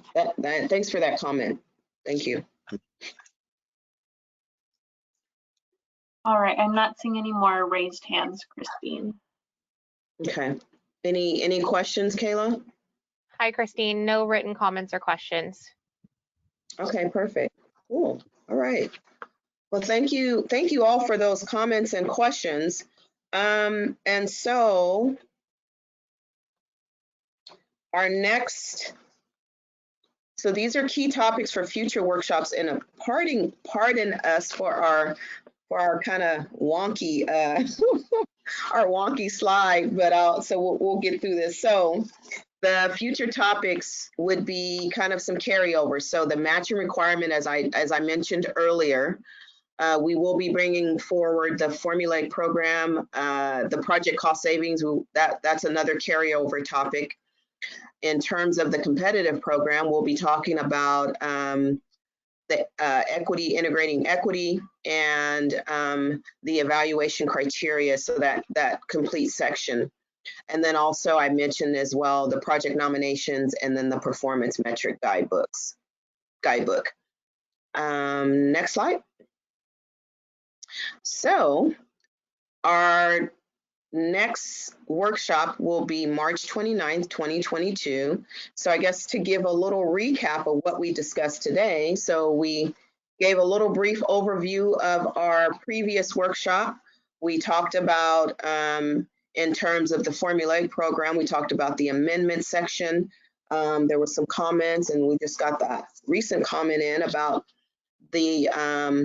thanks for that comment. Thank you. All right, I'm not seeing any more raised hands, Christine. Okay. Any questions, Kayla? Hi, Christine. No written comments or questions. Okay, perfect. Cool. All right. Well, thank you all for those comments and questions. And so our next, so these are key topics for future workshops, and pardon us for our kind of wonky our wonky slide, but so we'll get through this. So the future topics would be kind of some carryovers. So the matching requirement, as I mentioned earlier, we will be bringing forward the formulaic program, the project cost savings. That's another carryover topic. In terms of the competitive program, we'll be talking about the equity, integrating equity, and the evaluation criteria. So that complete section. And then also I mentioned as well the project nominations and then the performance metric guidebook. Next slide. So our next workshop will be March 29th, 2022. So I guess to give a little recap of what we discussed today. So we gave a little brief overview of our previous workshop. We talked about, in terms of the formulaic program, we talked about the amendment section. There were some comments, and we just got that recent comment in about the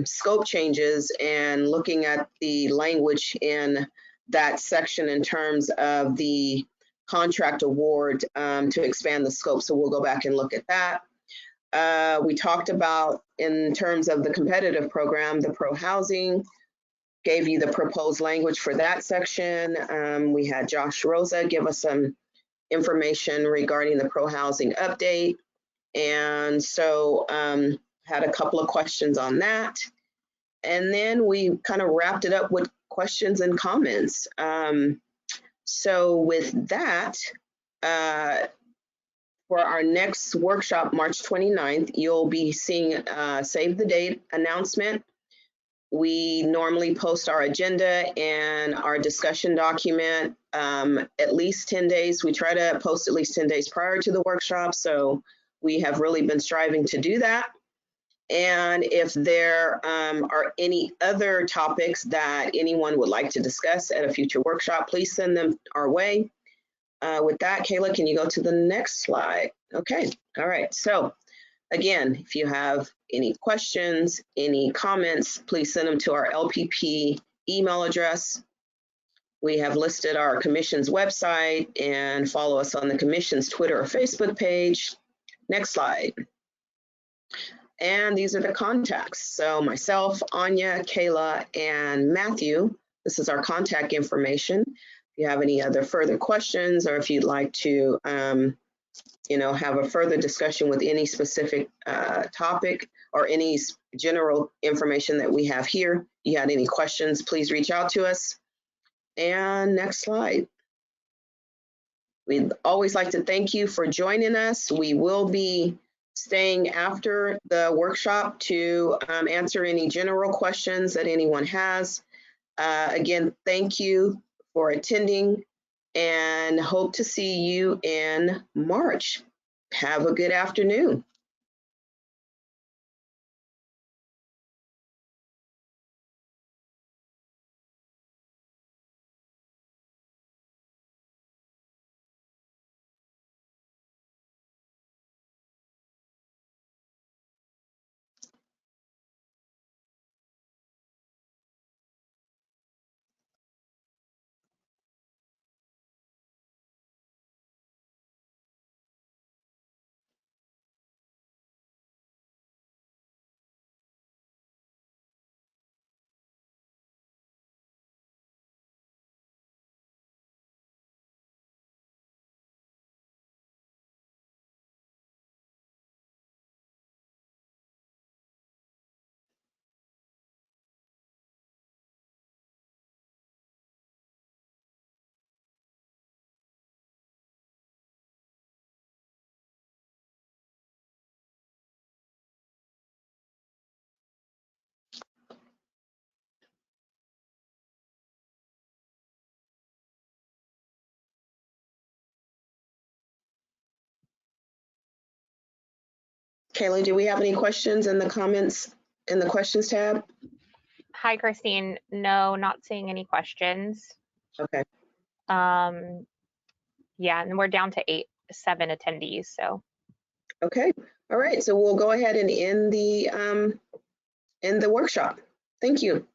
scope changes and looking at the language in that section in terms of the contract award to expand the scope. So we'll go back and look at that. We talked about, in terms of the competitive program, the pro housing, gave you the proposed language for that section. We had Josh Rosa give us some information regarding the pro housing update. And so had a couple of questions on that. And then we kind of wrapped it up with questions and comments. So with that, for our next workshop, March 29th, you'll be seeing a save the date announcement. We normally post our agenda and our discussion document at least 10 days. We try to post at least 10 days prior to the workshop. So we have really been striving to do that. And if there are any other topics that anyone would like to discuss at a future workshop, please send them our way. With that, Kayla, can you go to the next slide? Okay, all right. So again, if you have any questions, any comments, please send them to our LPP email address. We have listed our commission's website, and follow us on the commission's Twitter or Facebook page. Next slide. And these are the contacts. So myself, Anya, Kayla, and Matthew, this is our contact information. If you have any other further questions, or if you'd like to have a further discussion with any specific topic or any general information that we have here, you had any questions, please reach out to us. And next slide. We'd always like to thank you for joining us. We will be staying after the workshop to answer any general questions that anyone has. Again, thank you for attending, and hope to see you in March. Have a good afternoon. Kayla, do we have any questions in the comments in the questions tab? Hi, Christine. No, not seeing any questions. Okay. Yeah, and we're down to 7 attendees, so. Okay. All right. So we'll go ahead and end the workshop. Thank you.